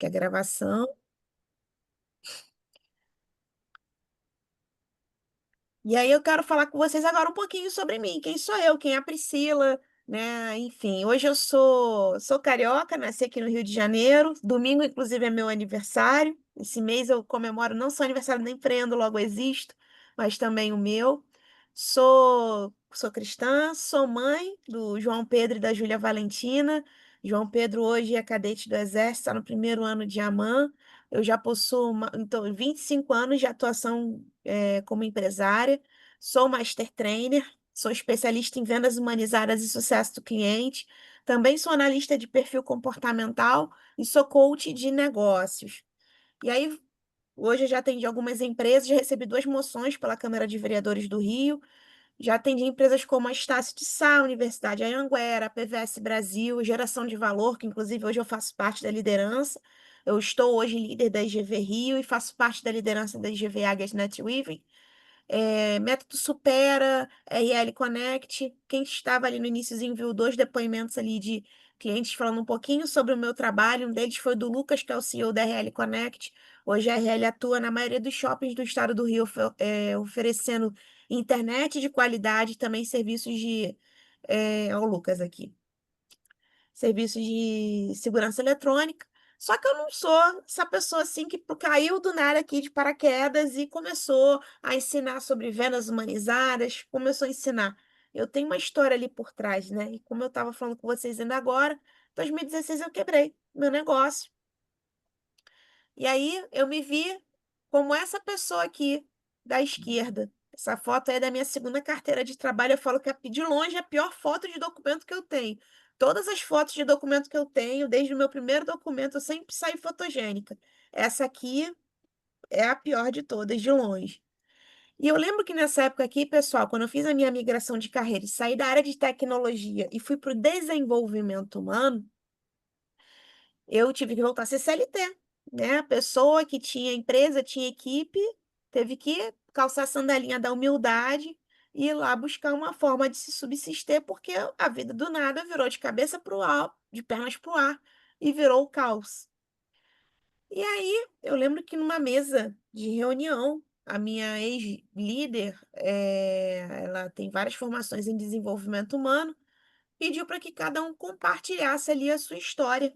que é a gravação. E aí eu quero falar com vocês agora um pouquinho sobre mim, quem sou eu, quem é a Priscila, né? Enfim, hoje eu sou carioca, nasci aqui no Rio de Janeiro. Domingo, inclusive, é meu aniversário. Esse mês eu comemoro não só o aniversário da empreendo, logo existo, mas também o meu. Sou cristã, sou mãe do João Pedro e da Júlia Valentina. João Pedro hoje é cadete do Exército, está no primeiro ano de AMAN. Eu já possuo então, 25 anos de atuação como empresária, sou Master Trainer, sou especialista em vendas humanizadas e sucesso do cliente, também sou analista de perfil comportamental e sou coach de negócios. E aí, hoje eu já atendi algumas empresas, já recebi 2 moções pela Câmara de Vereadores do Rio, já atendi empresas como a Estácio de Sá, Universidade Anhanguera, a PVS Brasil, Geração de Valor, que inclusive hoje eu faço parte da liderança. Eu estou hoje líder da IGV Rio e faço parte da liderança da IGV Águias NetWeaving. Método Supera, RL Connect. Quem estava ali no iniciozinho viu 2 depoimentos ali de clientes falando um pouquinho sobre o meu trabalho. Um deles foi do Lucas, que é o CEO da RL Connect. Hoje a RL atua na maioria dos shoppings do estado do Rio, oferecendo internet de qualidade e também serviços de. Olha o Lucas aqui, serviços de segurança eletrônica. Só que eu não sou essa pessoa assim que caiu do nada aqui de paraquedas e começou a ensinar sobre vendas humanizadas, começou a ensinar. Eu tenho uma história ali por trás, né? E como eu estava falando com vocês ainda agora, em 2016 eu quebrei meu negócio. E aí eu me vi como essa pessoa aqui da esquerda. Essa foto aí é da minha segunda carteira de trabalho. Eu falo que é de longe é a pior foto de documento que eu tenho. Todas as fotos de documento que eu tenho, desde o meu primeiro documento, eu sempre saio fotogênica. Essa aqui é a pior de todas, de longe. E eu lembro que nessa época aqui, pessoal, quando eu fiz a minha migração de carreira e saí da área de tecnologia e fui para o desenvolvimento humano, eu tive que voltar a ser CLT, né? A pessoa que tinha empresa, tinha equipe, teve que calçar a sandalinha da humildade e ir lá buscar uma forma de se subsistir, porque a vida do nada virou de cabeça para o ar, de pernas para o ar, e virou o caos. E aí, eu lembro que numa mesa de reunião, a minha ex-líder, ela tem várias formações em desenvolvimento humano, pediu para que cada um compartilhasse ali a sua história.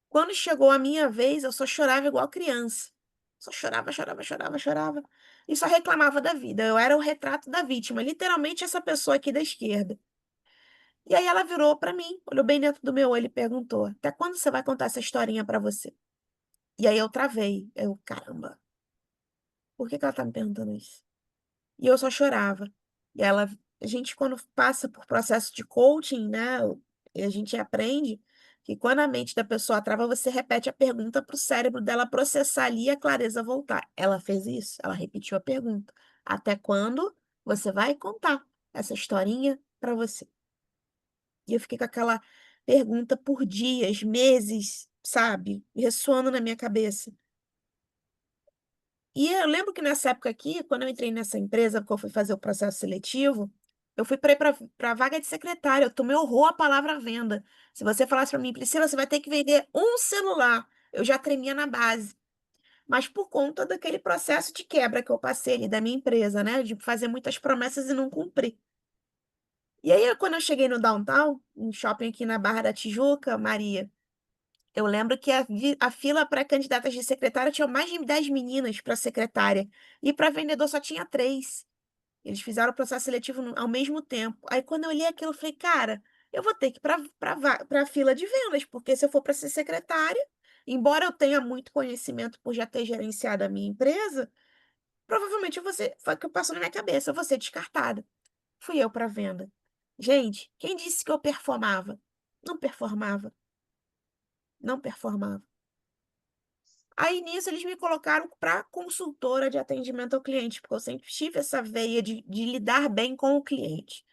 Quando chegou a minha vez, eu só chorava igual criança. Só chorava, chorava, chorava, chorava. E só reclamava da vida. Eu era o retrato da vítima, literalmente essa pessoa aqui da esquerda. E aí ela virou para mim, olhou bem dentro do meu olho e perguntou: Até quando você vai contar essa historinha para você? E aí eu travei. Caramba, por que que ela tá me perguntando isso? E eu só chorava. E a gente, quando passa por processo de coaching, né, a gente aprende que quando a mente da pessoa trava, você repete a pergunta para o cérebro dela processar ali e a clareza voltar. Ela fez isso, ela repetiu a pergunta. Até quando você vai contar essa historinha para você? E eu fiquei com aquela pergunta por dias, meses, sabe, ressoando na minha cabeça. E eu lembro que nessa época aqui, quando eu entrei nessa empresa, porque eu fui fazer o processo seletivo, eu fui para a vaga de secretária. Eu tomei horror à palavra venda. Se você falasse para mim, Priscila, você vai ter que vender um celular, eu já tremia na base. Mas por conta daquele processo de quebra que eu passei ali da minha empresa, né? De fazer muitas promessas e não cumprir. E aí, quando eu cheguei no downtown, um shopping aqui na Barra da Tijuca, Maria, eu lembro que a fila para candidatas de secretária tinha mais de 10 meninas para secretária. E para vendedor só tinha 3. Eles fizeram o processo seletivo ao mesmo tempo. Aí, quando eu olhei aquilo, eu falei, cara, eu vou ter que ir para a fila de vendas, porque se eu for para ser secretária, embora eu tenha muito conhecimento por já ter gerenciado a minha empresa, provavelmente eu vou ser, foi o que passou na minha cabeça, eu vou ser descartada. Fui eu para venda. Gente, quem disse que eu performava? Não performava, não performava. Aí nisso eles me colocaram para consultora de atendimento ao cliente, porque eu sempre tive essa veia de lidar bem com o cliente.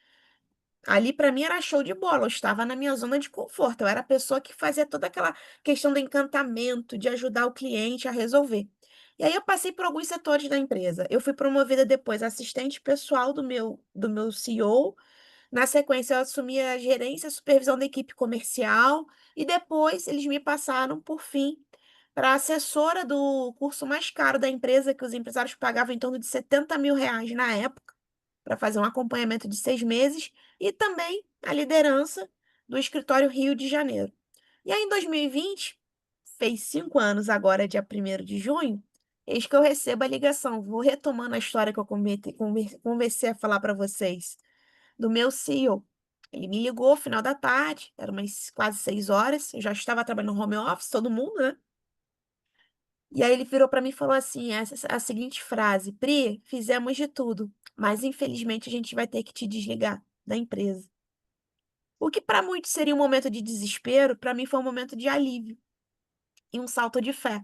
Ali para mim era show de bola, eu estava na minha zona de conforto, eu era a pessoa que fazia toda aquela questão do encantamento, de ajudar o cliente a resolver. E aí eu passei por alguns setores da empresa. Eu fui promovida depois assistente pessoal do meu CEO. Na sequência, eu assumi a gerência e supervisão da equipe comercial e depois eles me passaram, por fim, para assessora do curso mais caro da empresa, que os empresários pagavam em torno de R$ 70.000 na época, para fazer um acompanhamento de 6 meses, e também a liderança do escritório Rio de Janeiro. E aí, em 2020, fez 5 anos agora, dia 1º de junho, eis que eu recebo a ligação. Vou retomando a história que eu comecei a falar para vocês, do meu CEO. Ele me ligou final da tarde, era umas quase 6 horas, eu já estava trabalhando no home office, todo mundo, né? E aí ele virou para mim e falou assim, a seguinte frase: Pri, fizemos de tudo, mas infelizmente a gente vai ter que te desligar da empresa. O que para muitos seria um momento de desespero, para mim foi um momento de alívio e um salto de fé.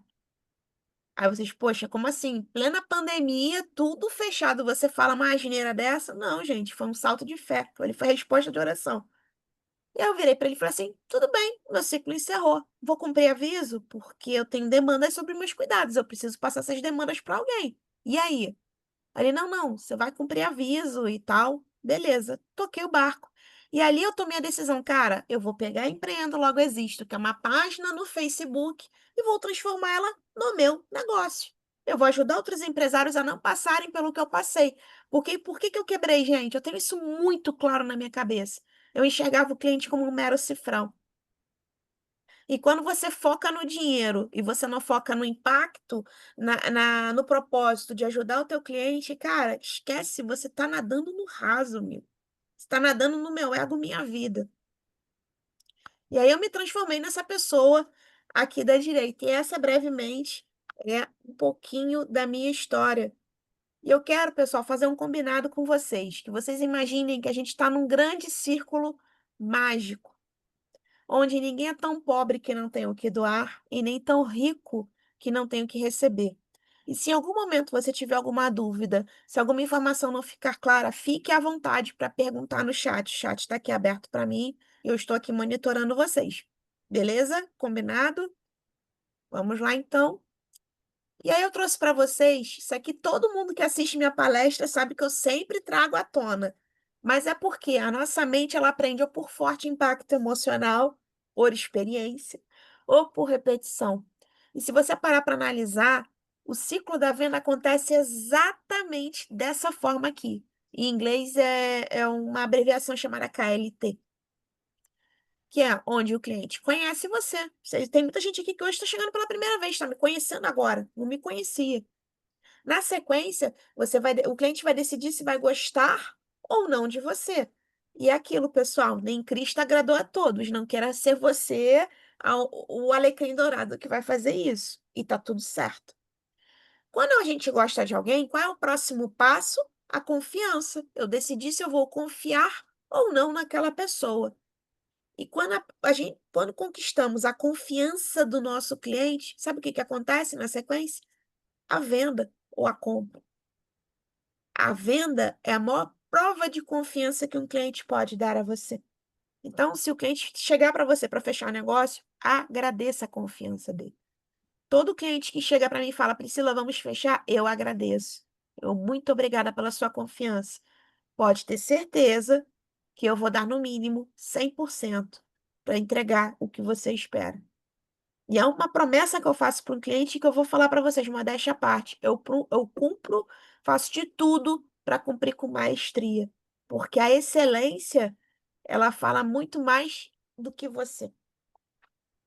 Aí vocês, poxa, como assim? Plena pandemia, tudo fechado, você fala uma asneira dessa? Não, gente, foi um salto de fé. Ele foi resposta de oração. E aí eu virei para ele e falei assim: tudo bem, meu ciclo encerrou. Vou cumprir aviso, porque eu tenho demandas sobre meus cuidados. Eu preciso passar essas demandas para alguém. E aí? Aí ele: não, não, você vai cumprir aviso e tal. Beleza, toquei o barco. E ali eu tomei a decisão, cara, eu vou pegar a Empreendo Logo Existo, que é uma página no Facebook, e vou transformar ela no meu negócio. Eu vou ajudar outros empresários a não passarem pelo que eu passei. Porque por que que eu quebrei, gente? Eu tenho isso muito claro na minha cabeça. Eu enxergava o cliente como um mero cifrão. E quando você foca no dinheiro e você não foca no impacto, no propósito de ajudar o teu cliente, cara, esquece, você tá nadando no raso, meu. Você tá nadando no meu ego, minha vida. E aí eu me transformei nessa pessoa aqui da direita. E essa, brevemente, é um pouquinho da minha história. E eu quero, pessoal, fazer um combinado com vocês, que vocês imaginem que a gente está num grande círculo mágico, onde ninguém é tão pobre que não tem o que doar e nem tão rico que não tem o que receber. E se em algum momento você tiver alguma dúvida, se alguma informação não ficar clara, fique à vontade para perguntar no chat. O chat está aqui aberto para mim, eu estou aqui monitorando vocês. Beleza? Combinado? Vamos lá então. E aí eu trouxe para vocês, isso aqui todo mundo que assiste minha palestra sabe que eu sempre trago à tona. Mas é porque a nossa mente ela aprende ou por forte impacto emocional, por experiência, ou por repetição. E se você parar para analisar, o ciclo da venda acontece exatamente dessa forma aqui. Em inglês é uma abreviação chamada KLT, que é onde o cliente conhece você. Tem muita gente aqui que hoje está chegando pela primeira vez, está me conhecendo agora, não me conhecia. Na sequência, o cliente vai decidir se vai gostar ou não de você. E é aquilo, pessoal, nem Cristo agradou a todos. Não queira ser você o alecrim dourado que vai fazer isso. E tá tudo certo. Quando a gente gosta de alguém, qual é o próximo passo? A confiança. Eu decidi se eu vou confiar ou não naquela pessoa. E quando conquistamos a confiança do nosso cliente, sabe o que que acontece na sequência? A venda ou a compra. A venda é a maior prova de confiança que um cliente pode dar a você. Então, se o cliente chegar para você para fechar negócio, agradeça a confiança dele. Todo cliente que chega para mim e fala: Priscila, vamos fechar, eu agradeço. Eu muito obrigada pela sua confiança. Pode ter certeza que eu vou dar no mínimo 100% para entregar o que você espera. E é uma promessa que eu faço para um cliente que eu vou falar para vocês, modéstia à parte. Eu cumpro, faço de tudo para cumprir com maestria. Porque a excelência, ela fala muito mais do que você.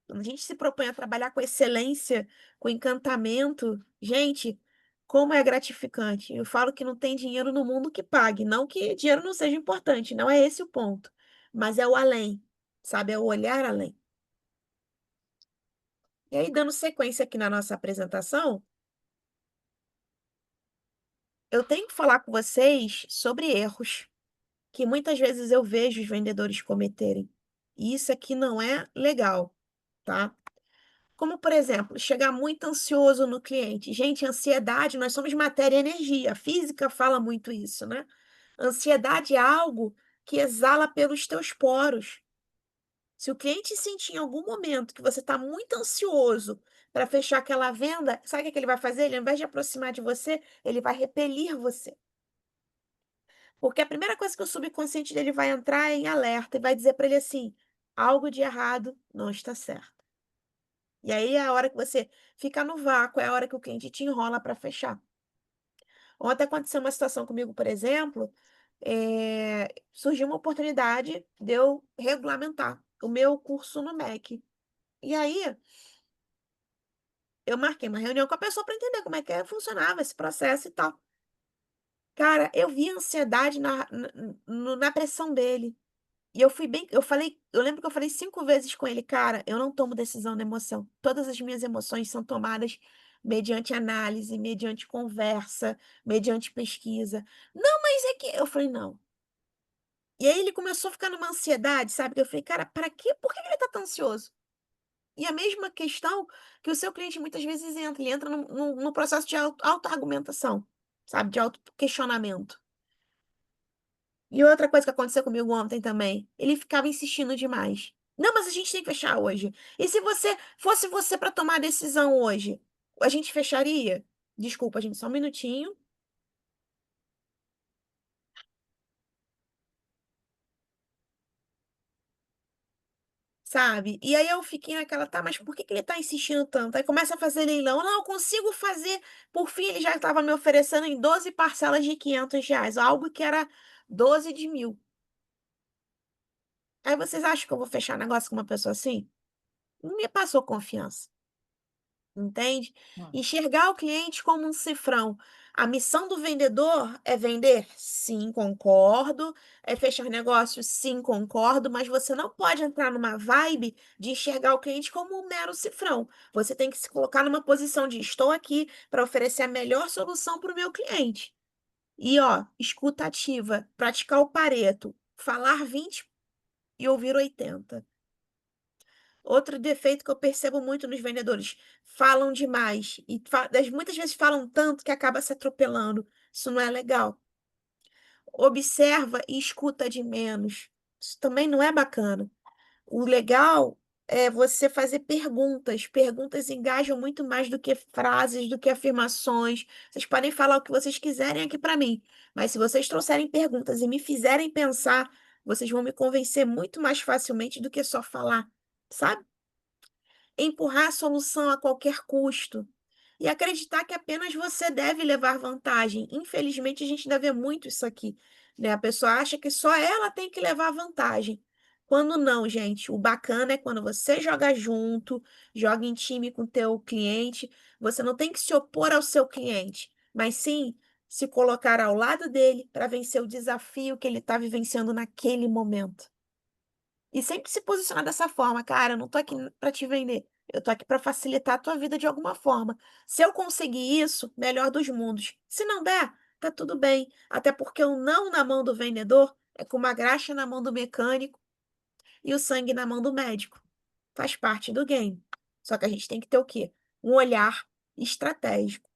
Quando a gente se propõe a trabalhar com excelência, com encantamento, gente, como é gratificante. Eu falo que não tem dinheiro no mundo que pague. Não que dinheiro não seja importante, não é esse o ponto. Mas é o além, sabe? É o olhar além. E aí, dando sequência aqui na nossa apresentação, eu tenho que falar com vocês sobre erros que muitas vezes eu vejo os vendedores cometerem. E isso aqui não é legal, tá? Como, por exemplo, chegar muito ansioso no cliente. Gente, ansiedade, nós somos matéria e energia. A física fala muito isso, né? Ansiedade é algo que exala pelos teus poros. Se o cliente sentir em algum momento que você está muito ansioso para fechar aquela venda, sabe o que ele vai fazer? Ele, ao invés de aproximar de você, ele vai repelir você. Porque a primeira coisa que o subconsciente dele vai entrar é em alerta e vai dizer para ele assim: algo de errado não está certo. E aí é a hora que você fica no vácuo, é a hora que o cliente te enrola para fechar. Ontem aconteceu uma situação comigo, por exemplo, surgiu uma oportunidade de eu regulamentar o meu curso no MEC. E aí eu marquei uma reunião com a pessoa para entender como é que funcionava esse processo e tal. Cara, eu vi a ansiedade na pressão dele. E eu fui bem, eu falei, eu lembro que eu falei 5 vezes com ele, cara, eu não tomo decisão na emoção. Todas as minhas emoções são tomadas mediante análise, mediante conversa, mediante pesquisa. Não, mas é que. Eu falei, não. E aí ele começou a ficar numa ansiedade, sabe? Eu falei, cara, para quê? Por que ele tá tão ansioso? E a mesma questão que o seu cliente muitas vezes entra, ele entra no processo de auto-argumentação, sabe? De auto-questionamento. E outra coisa que aconteceu comigo ontem também, ele ficava insistindo demais. Não, mas a gente tem que fechar hoje. E se você fosse você para tomar a decisão hoje, a gente fecharia? Desculpa, gente, só um minutinho, sabe? E aí eu fiquei naquela, tá, mas por que que ele tá insistindo tanto? Aí começa a fazer leilão. Não, eu consigo fazer. Por fim, ele já estava me oferecendo em 12 parcelas de R$ 500, algo que era 12 de 1.000. Aí vocês acham que eu vou fechar negócio com uma pessoa assim? Não me passou confiança. Entende? Hum. Enxergar o cliente como um cifrão. A missão do vendedor é vender? Sim, concordo. É fechar negócio? Sim, concordo. Mas você não pode entrar numa vibe de enxergar o cliente como um mero cifrão. Você tem que se colocar numa posição de estou aqui para oferecer a melhor solução para o meu cliente. E, ó, escuta ativa, praticar o Pareto, falar 20 e ouvir 80. Outro defeito que eu percebo muito nos vendedores, falam demais e muitas vezes falam tanto que acaba se atropelando. Isso não é legal. Observa e escuta de menos. Isso também não é bacana. O legal é você fazer perguntas. Perguntas engajam muito mais do que frases, do que afirmações. Vocês podem falar o que vocês quiserem aqui para mim, mas se vocês trouxerem perguntas e me fizerem pensar, vocês vão me convencer muito mais facilmente do que só falar, sabe? Empurrar a solução a qualquer custo e acreditar que apenas você deve levar vantagem. Infelizmente, a gente ainda vê muito isso aqui, né? A pessoa acha que só ela tem que levar vantagem. Quando não, gente, o bacana é quando você joga junto, joga em time com o teu cliente, você não tem que se opor ao seu cliente, mas sim se colocar ao lado dele para vencer o desafio que ele está vivenciando naquele momento. E sempre se posicionar dessa forma, cara, eu não tô aqui para te vender. Eu tô aqui para facilitar a tua vida de alguma forma. Se eu conseguir isso, melhor dos mundos. Se não der, tá tudo bem. Até porque o não na mão do vendedor é como a graxa na mão do mecânico e o sangue na mão do médico. Faz parte do game. Só que a gente tem que ter o quê? Um olhar estratégico.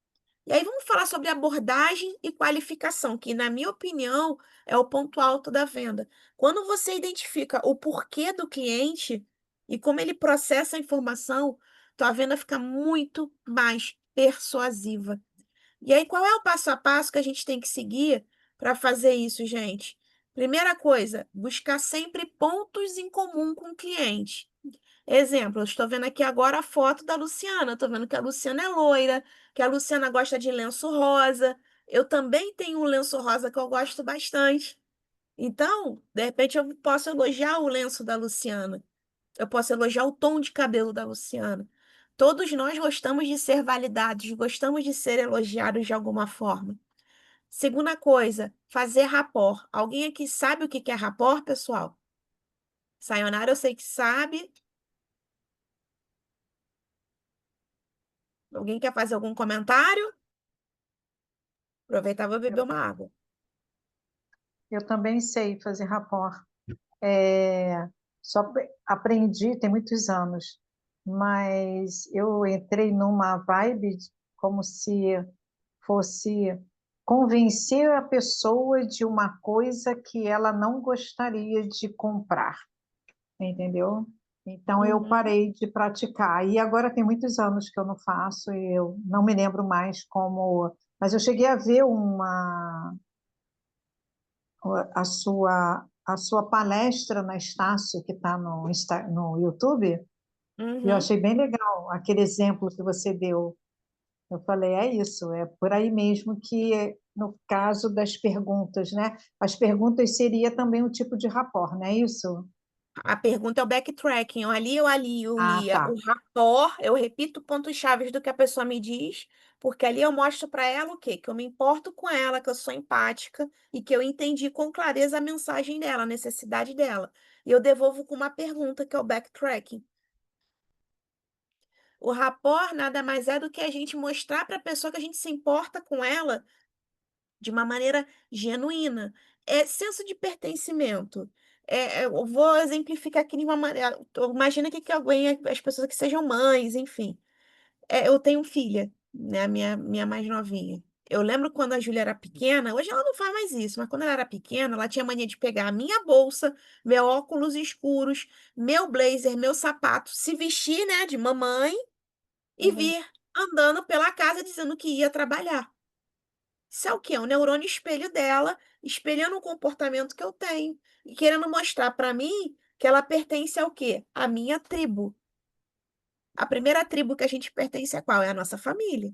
E aí vamos falar sobre abordagem e qualificação, que, na minha opinião, é o ponto alto da venda. Quando você identifica o porquê do cliente e como ele processa a informação, tua venda fica muito mais persuasiva. E aí, qual é o passo a passo que a gente tem que seguir para fazer isso, gente? Primeira coisa, buscar sempre pontos em comum com o cliente. Exemplo, eu estou vendo aqui agora a foto da Luciana. Estou vendo que a Luciana é loira, que a Luciana gosta de lenço rosa. Eu também tenho um lenço rosa que eu gosto bastante. Então, de repente, eu posso elogiar o lenço da Luciana. Eu posso elogiar o tom de cabelo da Luciana. Todos nós gostamos de ser validados, gostamos de ser elogiados de alguma forma. Segunda coisa, fazer rapport. Alguém aqui sabe o que que é rapport, pessoal? Sayonara, eu sei que sabe. Alguém quer fazer algum comentário? Aproveitar, vou beber Eu, uma água. eu também sei fazer rapport. É, aprendi, tem muitos anos, mas eu entrei numa vibe como se fosse convencer a pessoa de uma coisa que ela não gostaria de comprar, entendeu? Então eu Uhum. parei de praticar. E agora tem muitos anos que eu não faço e eu não me lembro mais como. Mas eu cheguei a ver a sua palestra na Estácio, que está no YouTube, E eu Uhum. achei bem legal aquele exemplo que você deu. Eu falei, é isso, é por aí mesmo que, no caso das perguntas, né? As perguntas seria também um tipo de rapport, não é isso? A pergunta é o backtracking. Eu Ah, alia o tá. rapport, eu repito pontos-chave do que a pessoa me diz, porque ali eu mostro para ela o quê? Que eu me importo com ela, que eu sou empática e que eu entendi com clareza a mensagem dela, a necessidade dela. E eu devolvo com uma pergunta, que é o backtracking. O rapport nada mais é do que a gente mostrar para a pessoa que a gente se importa com ela de uma maneira genuína. É senso de pertencimento. Eu vou exemplificar aqui de uma maneira. Imagina que alguém, as pessoas que sejam mães, enfim. Eu tenho filha, né? A minha mais novinha. Eu lembro quando a Júlia era pequena, hoje ela não faz mais isso, mas quando ela era pequena, ela tinha mania de pegar a minha bolsa, meu óculos escuros, meu blazer, meu sapato, se vestir, né, de mamãe e Uhum. vir andando pela casa dizendo que ia trabalhar. Isso é o quê? É um neurônio espelho dela, espelhando o comportamento que eu tenho e querendo mostrar para mim que ela pertence ao quê? À minha tribo. A primeira tribo que a gente pertence é qual? É a nossa família.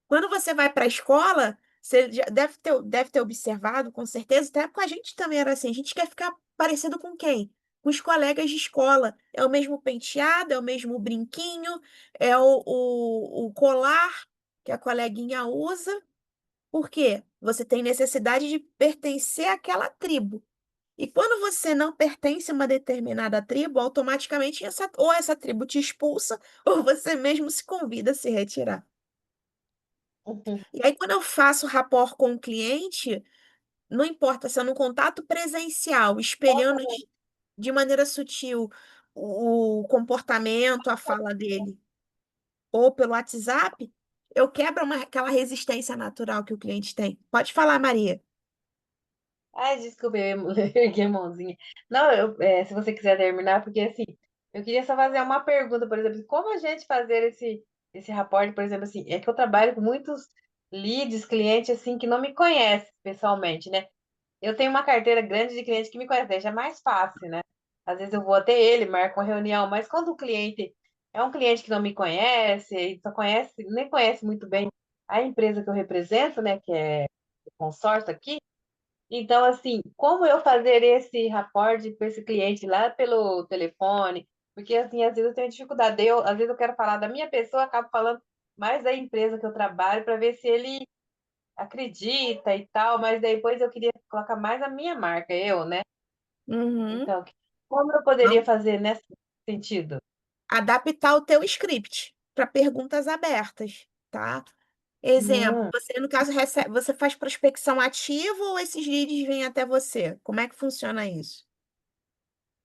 Quando você vai para a escola, você já deve ter observado, com certeza, até com a gente também era assim. A gente quer ficar parecido com quem? Com os colegas de escola. É o mesmo penteado, é o mesmo brinquinho, é o colar que a coleguinha usa. Por quê? Você tem necessidade de pertencer àquela tribo. E quando você não pertence a uma determinada tribo, automaticamente ou essa tribo te expulsa, ou você mesmo se convida a se retirar. Uhum. E aí, quando eu faço rapport com o cliente, não importa se é no contato presencial, espelhando de maneira sutil o comportamento, a fala dele, ou pelo WhatsApp, eu quebro aquela resistência natural que o cliente tem. Pode falar, Maria. Ai, desculpa, eu ergui a mãozinha. Não, se você quiser terminar, porque assim, eu queria só fazer uma pergunta, por exemplo, como a gente fazer esse rapport, por exemplo, assim, é que eu trabalho com muitos leads, clientes, assim, que não me conhecem pessoalmente, né? Eu tenho uma carteira grande de clientes que me conhecem, daí já é mais fácil, né? Às vezes eu vou até ele, marco uma reunião, mas quando o cliente é um cliente que não me conhece, e só conhece, nem conhece muito bem a empresa que eu represento, né, que é o consórcio aqui, então, assim, como eu fazer esse rapport com esse cliente lá pelo telefone? Porque, assim, às vezes eu tenho dificuldade. Às vezes eu quero falar da minha pessoa, acabo falando mais da empresa que eu trabalho para ver se ele acredita e tal, mas depois eu queria colocar mais a minha marca, eu, né? Uhum. Então, como eu poderia Não, fazer nesse sentido? adaptar o teu script para perguntas abertas, tá? Exemplo, Hum, você no caso recebe, você faz prospecção ativa ou esses leads vêm até você? Como é que funciona isso?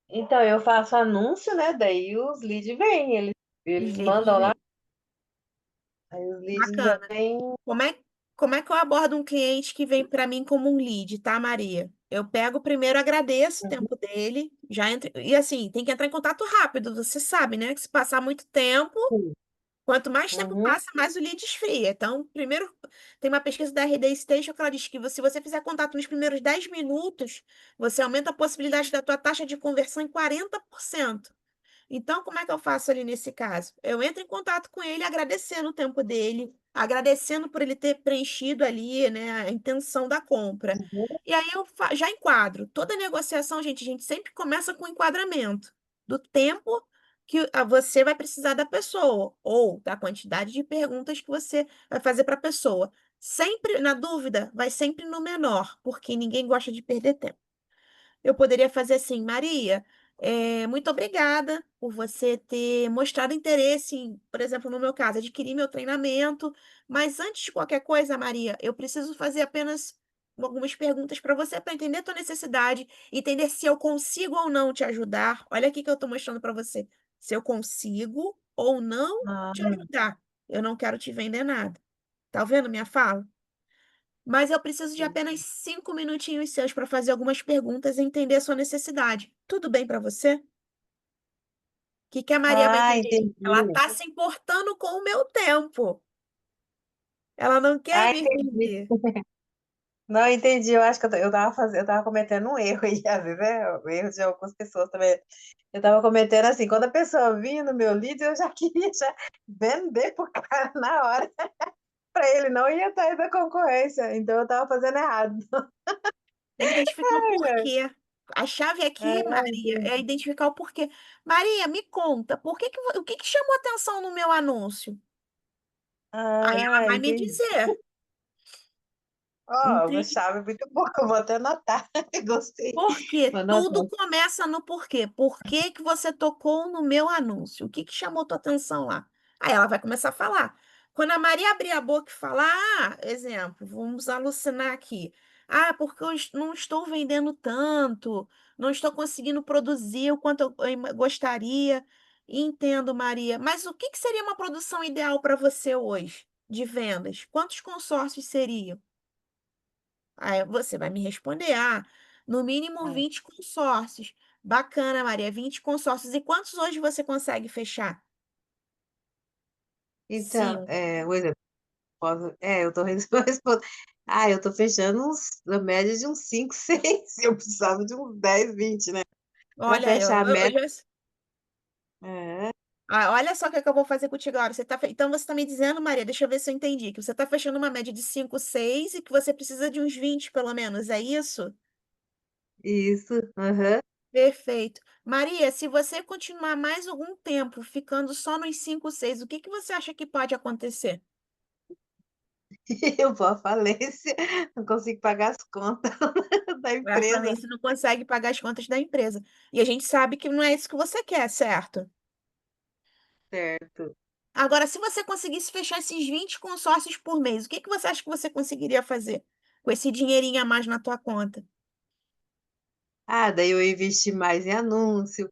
então, eu faço anúncio, né? Daí os leads vêm, Os eles leads mandam lá, vêm. aí os leads Bacana. vêm. Como é, como é que eu abordo um cliente que vem para mim como um lead, tá, Maria? Eu pego primeiro, agradeço o tempo dele, já entre, e assim, tem que entrar em contato rápido, você sabe, né? Que se passar muito tempo, quanto mais tempo Uhum, passa, mais o lead esfria. Então, primeiro, tem uma pesquisa da RD Station que ela diz que se você fizer contato nos primeiros 10 minutos, você aumenta a possibilidade da tua taxa de conversão em 40%. Então, como é que eu faço ali nesse caso? Eu entro em contato com ele, agradecendo o tempo dele, agradecendo por ele ter preenchido ali, né, a intenção da compra. uhum, E aí eu já enquadro. Toda negociação, gente, a gente sempre começa com enquadramento do tempo que você vai precisar da pessoa ou da quantidade de perguntas que você vai fazer para a pessoa. Sempre, na dúvida, vai sempre no menor, porque ninguém gosta de perder tempo. Eu poderia fazer assim, Maria, muito obrigada por você ter mostrado interesse em, por exemplo, no meu caso, adquirir meu treinamento. Mas antes de qualquer coisa, Maria, eu preciso fazer apenas algumas perguntas para você para entender a tua necessidade, entender se eu consigo ou não te ajudar. Olha aqui que eu estou mostrando para você. Se eu consigo ou não te uhum. ajudar. Eu não quero te vender nada. Tá vendo minha fala? Mas eu preciso de apenas 5 minutinhos seus para fazer algumas perguntas e entender a sua necessidade. Tudo bem para você? O que a Maria vai Ah, entender? Ela entendi. está se importando com o meu tempo. Ela não quer Ah, me entendi. vender. Não, entendi. Eu acho que eu tava fazendo, eu tava cometendo um erro aí, às vezes é o erro de algumas pessoas também. Eu tava cometendo assim, quando a pessoa vinha no meu lead, eu já queria já vender pro cara na hora, para ele não ir atrás da concorrência. Então eu tava fazendo errado. Tem que identificar o porquê. A chave aqui, Ah, Maria, é entendi. identificar o porquê. Maria, me conta, o que que chamou atenção no meu anúncio? Aí ela Ah, vai me entendi. dizer. Ó, uma Entende? chave muito boa, eu vou até anotar. Gostei. Porque Vou anotar. tudo começa no porquê. Por que que você tocou no meu anúncio? O que que chamou tua atenção lá? Aí ela vai começar a falar. Quando a Maria abrir a boca e falar, exemplo, vamos alucinar aqui. Ah, porque não estou vendendo tanto, não estou conseguindo produzir o quanto eu gostaria. Entendo, Maria. Mas o que que seria uma produção ideal para você hoje de vendas? Quantos consórcios seriam? Aí você vai me responder, no mínimo Ah, 20 consórcios. Bacana, Maria, 20 consórcios. E quantos hoje você consegue fechar? então, 5. o exemplo, eu tô respondendo. Ah, eu tô fechando na média de uns 5, 6. Eu precisava de uns 10, 20, né? Para Olha aí, ó, fechar a meta. É, Olha só o que é que eu vou fazer contigo agora. Então você está me dizendo, Maria, deixa eu ver se eu entendi, que você está fechando uma média de 5, 6 e que você precisa de uns 20 pelo menos, é isso? isso, aham. Perfeito. Maria, se você continuar mais algum tempo ficando só nos 5, 6, o que que você acha que pode acontecer? Eu vou à falência, não consigo pagar as contas da Vai à empresa. falência e não consegue pagar as contas da empresa. E a gente sabe que não é isso que você quer, certo? Certo. Agora, se você conseguisse fechar esses 20 consórcios por mês, o que que você acha que você conseguiria fazer com esse dinheirinho a mais na tua conta? Ah, daí eu investi mais em anúncio,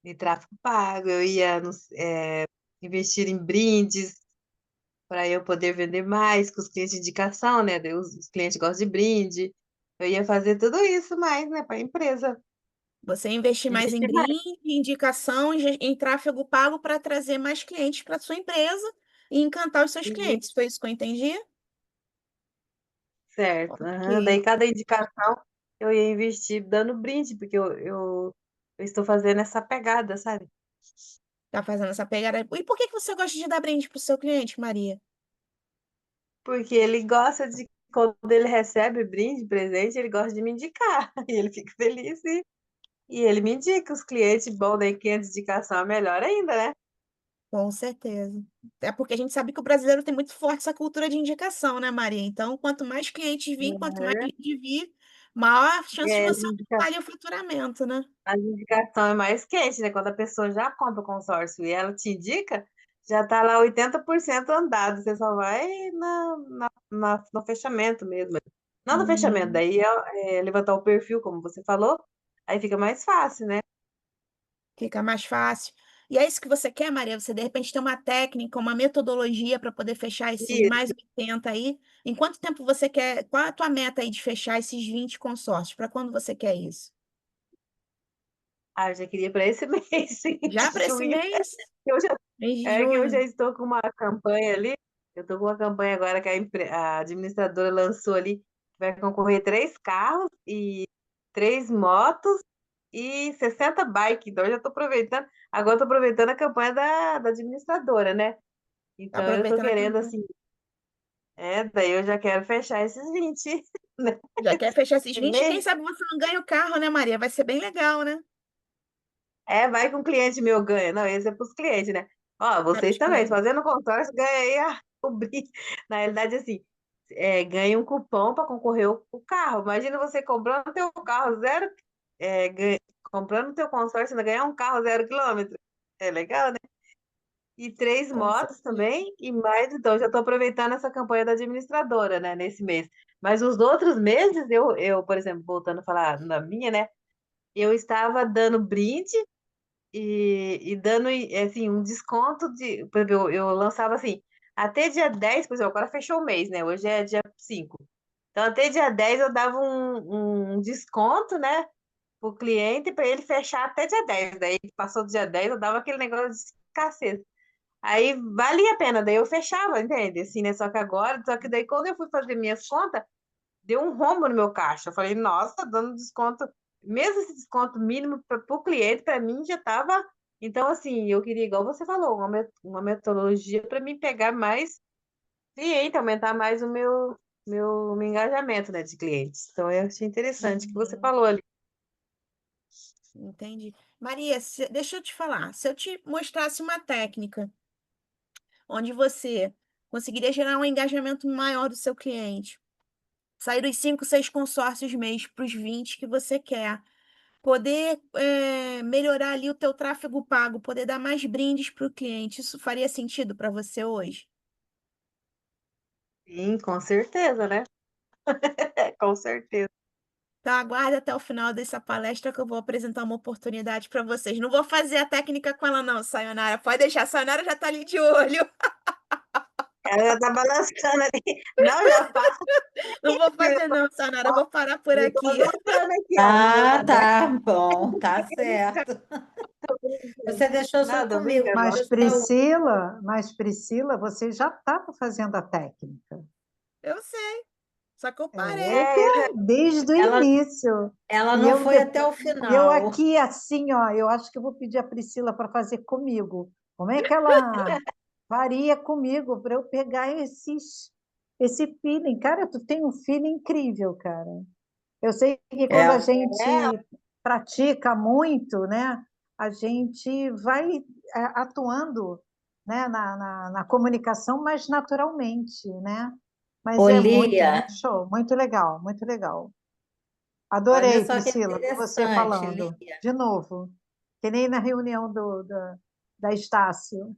em tráfego pago, eu ia investir em brindes para eu poder vender mais com os clientes de indicação, né? Daí os clientes gostam de brinde. Eu ia fazer tudo isso mais, né, para a empresa. Você investir mais em Investir mais. brinde, em indicação, em tráfego pago para trazer mais clientes para sua empresa e encantar os seus clientes. Foi isso que eu entendi? Certo. Aham. Ok. Daí cada indicação eu ia investir dando brinde, porque eu estou fazendo essa pegada, sabe? Tá fazendo essa pegada. E por que que você gosta de dar brinde para o seu cliente, Maria? Porque ele gosta de, quando ele recebe brinde, presente, ele gosta de me indicar. E ele fica feliz e ele me indica os clientes bom, daí 500 indicação é melhor ainda, né? Com certeza. É porque a gente sabe que o brasileiro tem muito forte essa cultura de indicação, né, Maria? Então, quanto mais clientes vir, quanto mais Uhum. lead vir, maior a chance de É, você aumentar ali o faturamento, né? a indicação é mais quente, né? Quando a pessoa já compra o consórcio e ela te indica, já tá lá 80% andado. Você só vai no fechamento mesmo. Não no fechamento, Uhum. daí é levantar o perfil, como você falou, aí fica mais fácil, né? Fica mais fácil. E é isso que você quer, Maria? Você, de repente, tem uma técnica, uma metodologia para poder fechar esses mais Isso. 80 aí. Em quanto tempo você quer? Qual é a tua meta aí de fechar esses 20 consórcios? Para quando você quer isso? Ah, eu já queria para esse mês, sim, Já de para esse junho. mês? Eu já, Mês de é que eu já junho. estou com uma campanha ali. Eu estou com uma campanha agora que a administradora lançou ali, que vai concorrer 3 carros e 3 motos e 60 bikes. Então, eu já estou aproveitando. Agora, estou aproveitando a campanha da administradora, né? Tá Então, eu estou aproveitando a querendo, campanha. assim, daí eu já quero fechar esses 20, né? Já quer fechar esses Esse 20 e quem mês. sabe você não ganha o carro, né, Maria? Vai ser bem legal, né? Vai que um cliente meu ganha. Não, esse é para os clientes, né? Ó, Para vocês os também, clientes. fazendo consórcio, ganha aí o brinde. Na realidade, assim, ganha um cupom para concorrer o carro. Imagina você comprando teu carro zero, comprando teu consórcio, ainda ganhar um carro 0 quilômetro. É legal, né? E 3 motos Com certeza. também, e mais, então, já estou aproveitando essa campanha da administradora, né, nesse mês. Mas os outros meses, por exemplo, voltando a falar na minha, né, eu estava dando brinde e dando assim, um desconto de. Por exemplo, eu lançava assim, até dia 10, por exemplo, agora fechou o mês, né? Hoje é dia 5. Então, até dia 10 eu dava um desconto, né, pro cliente para ele fechar até dia 10. Daí passou do dia 10 eu dava aquele negócio de escassez. Aí valia a pena, daí eu fechava, entende? Assim, né? Só que daí quando eu fui fazer minhas contas, deu um rombo no meu caixa. Eu falei, nossa, dando desconto, mesmo esse desconto mínimo para o cliente, para mim já estava. Então, assim, eu queria, igual você falou, uma metodologia para me pegar mais cliente, aumentar mais meu engajamento, né, de clientes. Então, eu achei interessante o que você Uhum. falou ali. Entendi. Maria, deixa eu te falar. Se eu te mostrasse uma técnica onde você conseguiria gerar um engajamento maior do seu cliente, sair dos 5, 6 consórcios mês para os 20 que você quer, poder melhorar ali o teu tráfego pago, poder dar mais brindes para o cliente, isso faria sentido para você hoje? Sim, com certeza, né? Com certeza. Então, aguarde até o final dessa palestra que eu vou apresentar uma oportunidade para vocês. Não vou fazer a técnica com ela, não, Sayonara. Pode deixar, a Sayonara já está ali de olho. Ela já tá balançando ali. Não, já faz. Não vou fazer, não, Sayonara. Eu Ó, vou parar por eu tô aqui. anotando aqui, ó. Ah, Não, tá bom, tá certo. Você deixou só não, tô comigo, brincando. me Ó. deixou. Mas Priscila, você já estava fazendo a técnica. Eu sei, só que eu parei. Eita, É, eu já... desde o Ela, início. ela E não eu, foi de- até o e eu final. aqui, assim, ó, eu acho que eu vou pedir a Priscila para fazer comigo. Como é que ela faria comigo para eu pegar esse feeling? Cara, tu tem um feeling incrível, cara. Eu sei que quando a É, gente é, pratica muito, né, a gente vai atuando, né, na comunicação mais naturalmente, né? Mas é muito, Lia, muito show, muito legal, muito legal. olha Adorei, só que Priscila, ver você interessante, falando Lia. de novo, que nem na reunião da Estácio.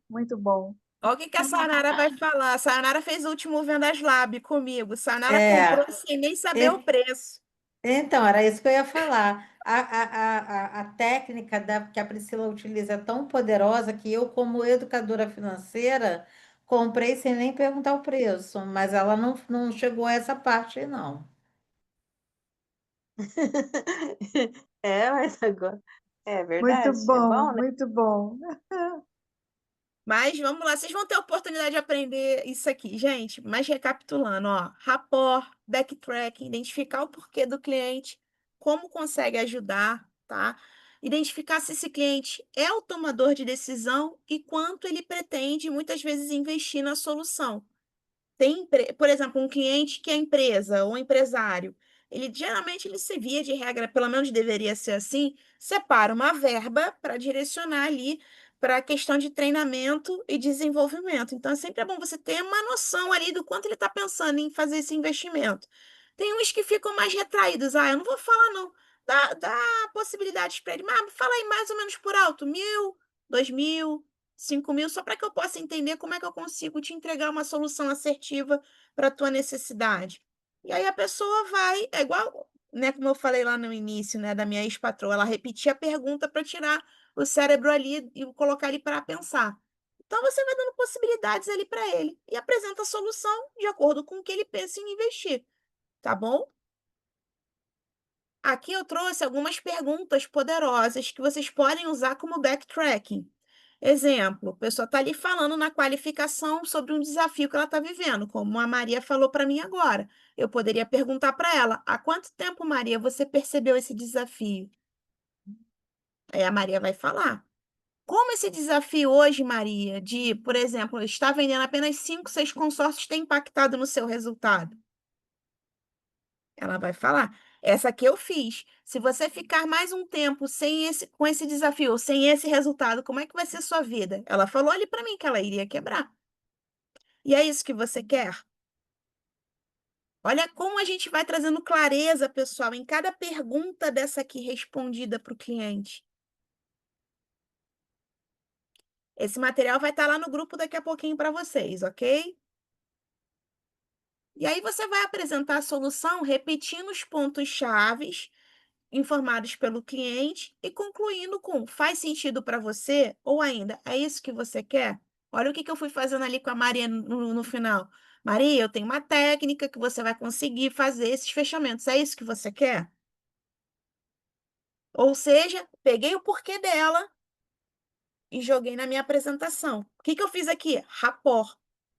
Muito bom. Olha o que que a Sayonara vai falar. A Sayonara fez o último Vendas Lab comigo. A Sayonara comprou É, sem nem saber o e- preço. então, era isso que eu ia falar. A técnica que a Priscila utiliza é tão poderosa que eu, como educadora financeira, comprei sem nem perguntar o preço, mas ela não chegou a essa parte, não. é, mas agora. É Muito verdade, é bom, bom, né? muito bom. Mas vamos lá, vocês vão ter a oportunidade de aprender isso aqui, gente. Mas recapitulando, ó, rapport, backtracking, identificar o porquê do cliente, como consegue ajudar, tá? Identificar se esse cliente é o tomador de decisão e quanto ele pretende, muitas vezes, investir na solução. Por exemplo, um cliente que é empresa ou empresário, ele geralmente ele se via de regra, pelo menos deveria ser assim, separa uma verba para direcionar ali para a questão de treinamento e desenvolvimento. Então, sempre é bom você ter uma noção ali do quanto ele está pensando em fazer esse investimento. Tem uns que ficam mais retraídos. Ah, eu não vou falar, não. Dá possibilidades para ele. Mas fala aí mais ou menos por alto, 1.000, 2.000. 5.000, só para que eu possa entender como é que eu consigo te entregar uma solução assertiva para a tua necessidade. E aí a pessoa vai, é igual, né, como eu falei lá no início, né, da minha ex-patroa, ela repetia a pergunta para tirar o cérebro ali e colocar ele para pensar. Então você vai dando possibilidades ali para ele e apresenta a solução de acordo com o que ele pensa em investir, tá bom? Aqui eu trouxe algumas perguntas poderosas que vocês podem usar como backtracking. Exemplo, a pessoa está ali falando na qualificação sobre um desafio que ela está vivendo, como a Maria falou para mim agora. Eu poderia perguntar para ela: há quanto tempo, Maria, você percebeu esse desafio? Aí a Maria vai falar. Como esse desafio hoje, Maria, de, por exemplo, estar vendendo apenas 5, 6 consórcios, tem impactado no seu resultado? Ela vai falar. Essa aqui eu fiz. Se você ficar mais um tempo com esse desafio, sem esse resultado, como é que vai ser a sua vida? Ela falou ali para mim que ela iria quebrar. E é isso que você quer? Olha como a gente vai trazendo clareza, pessoal, em cada pergunta dessa aqui respondida para o cliente. Esse material vai estar lá no grupo daqui a pouquinho para vocês, ok? E aí você vai apresentar a solução repetindo os pontos chaves informados pelo cliente e concluindo com faz sentido para você? Ou ainda, é isso que você quer? Olha o que que eu fui fazendo ali com a Maria no final. Maria, eu tenho uma técnica que você vai conseguir fazer esses fechamentos. É isso que você quer? Ou seja, peguei o porquê dela e joguei na minha apresentação. O que que eu fiz aqui? Rapport.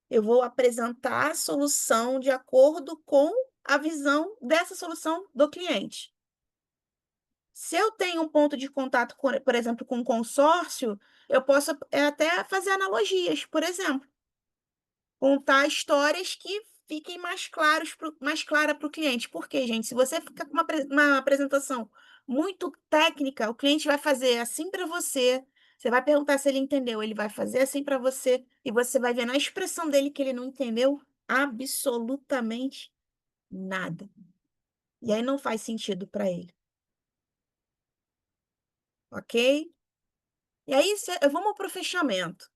Eu vou apresentar a solução de acordo com a visão dessa solução do cliente. Se eu tenho um ponto de contato, por exemplo, com um consórcio, eu posso até fazer analogias, por exemplo, contar histórias que fiquem mais clara para o cliente. Porque, gente, se você ficar com uma apresentação muito técnica, o cliente vai fazer assim para você. Você vai perguntar se ele entendeu, ele vai fazer assim para você, e você vai ver na expressão dele que ele não entendeu absolutamente nada. E aí não faz sentido para ele, ok? E aí, vamos para o fechamento.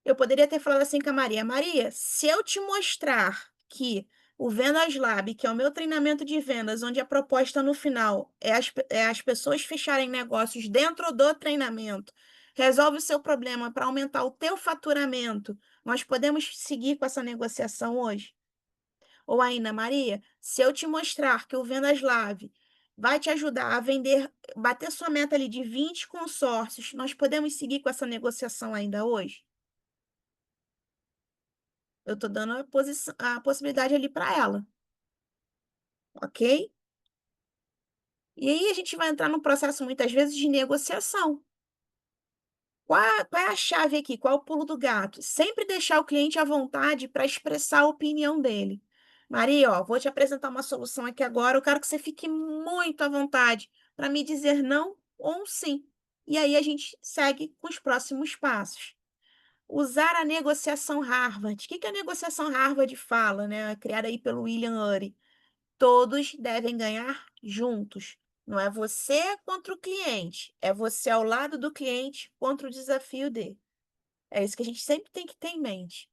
Eu poderia ter falado assim com a Maria: Maria, se eu te mostrar que o Vendas Lab, que é o meu treinamento de vendas, onde a proposta no final é as pessoas fecharem negócios dentro do treinamento, resolve o seu problema para aumentar o teu faturamento, nós podemos seguir com essa negociação hoje? Ou ainda, Maria, se eu te mostrar que o Vendas Lab vai te ajudar a vender, bater sua meta ali de 20 consórcios, nós podemos seguir com essa negociação ainda hoje? Eu estou dando a possibilidade ali para ela, ok? E aí a gente vai entrar num processo, muitas vezes, de negociação. Qual é a chave aqui? Qual é o pulo do gato? Sempre deixar o cliente à vontade para expressar a opinião dele. Maria, ó, vou te apresentar uma solução aqui agora. Eu quero que você fique muito à vontade para me dizer não ou um sim. E aí a gente segue com os próximos passos. Usar a negociação Harvard. O que a negociação Harvard fala, né? Criada aí pelo William Ury. Todos devem ganhar juntos. Não é você contra o cliente, é você ao lado do cliente contra o desafio dele. É isso que a gente sempre tem que ter em mente.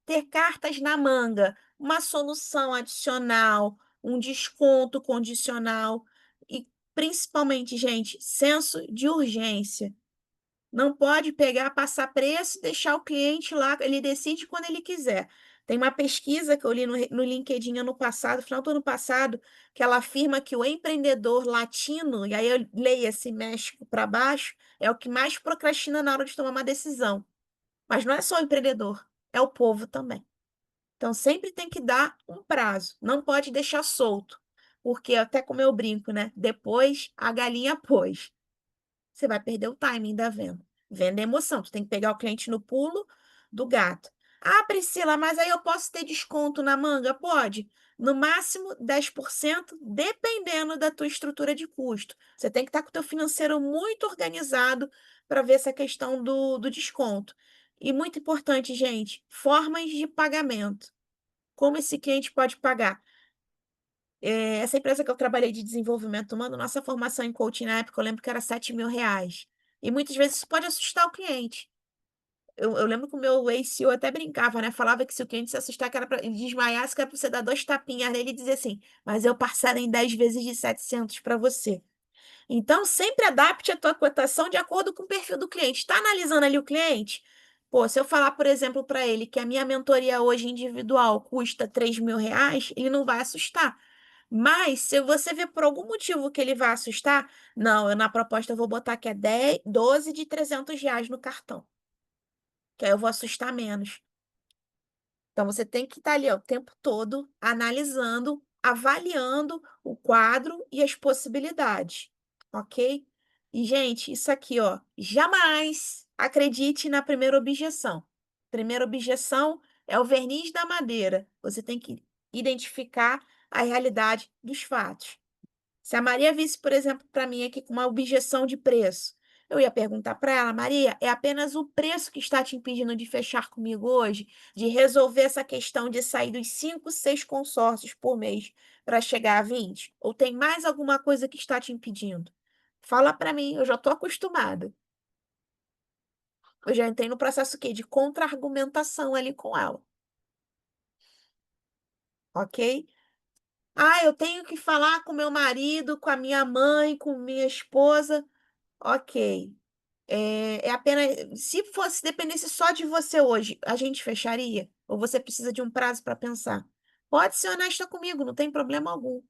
Ter cartas na manga, uma solução adicional, um desconto condicional e, principalmente, gente, senso de urgência. Não pode pegar, passar preço e deixar o cliente lá, ele decide quando ele quiser. Tem uma pesquisa que eu li no LinkedIn ano passado, final do ano passado, que ela afirma que o empreendedor latino, e aí eu leio esse México para baixo, é o que mais procrastina na hora de tomar uma decisão. Mas não é só o empreendedor, é o povo também. Então sempre tem que dar um prazo, não pode deixar solto, porque até como eu brinco, né? Depois a galinha pôs. Você vai perder o timing da venda. Venda é emoção, tu tem que pegar o cliente no pulo do gato. Ah, Priscila, mas aí eu posso ter desconto na manga? Pode. No máximo 10%, dependendo da tua estrutura de custo. Você tem que estar com o teu financeiro muito organizado para ver essa questão do desconto. E muito importante, gente, formas de pagamento. Como esse cliente pode pagar? Essa empresa que eu trabalhei de desenvolvimento humano, nossa formação em coaching na época, eu lembro que era R$ 7.000. E muitas vezes isso pode assustar o cliente. Eu lembro que o meu ex-CEO até brincava, né? Falava que se o cliente se assustar, que era pra, ele desmaiasse, que era pra você dar 2 tapinhas nele e dizer assim: mas eu parcelo em 10 vezes de 700 para você. Então, sempre adapte a tua cotação de acordo com o perfil do cliente. Está analisando ali o cliente? Pô, se eu falar, por exemplo, para ele que a minha mentoria hoje individual custa R$ 3.000, ele não vai assustar. Mas, se você vê por algum motivo que ele vai assustar, não, eu na proposta eu vou botar que é 10, 12 de R$ 300 no cartão, que aí eu vou assustar menos. Então, você tem que estar ali, ó, o tempo todo analisando, avaliando o quadro e as possibilidades, ok? E, gente, isso aqui, ó, jamais acredite na primeira objeção. Primeira objeção é o verniz da madeira. Você tem que identificar a realidade dos fatos. Se a Maria visse, por exemplo, para mim aqui com uma objeção de preço, eu ia perguntar para ela: Maria, é apenas o preço que está te impedindo de fechar comigo hoje, de resolver essa questão de sair dos 5, 6 consórcios por mês para chegar a 20? Ou tem mais alguma coisa que está te impedindo? Fala para mim, eu já estou acostumada. Eu já entrei no processo quê? De contra-argumentação ali com ela, ok? Ah, eu tenho que falar com meu marido, com a minha mãe, com minha esposa. Ok. É apenas. Se fosse, dependesse só de você hoje, a gente fecharia? Ou você precisa de um prazo para pensar? Pode ser honesta comigo, não tem problema algum.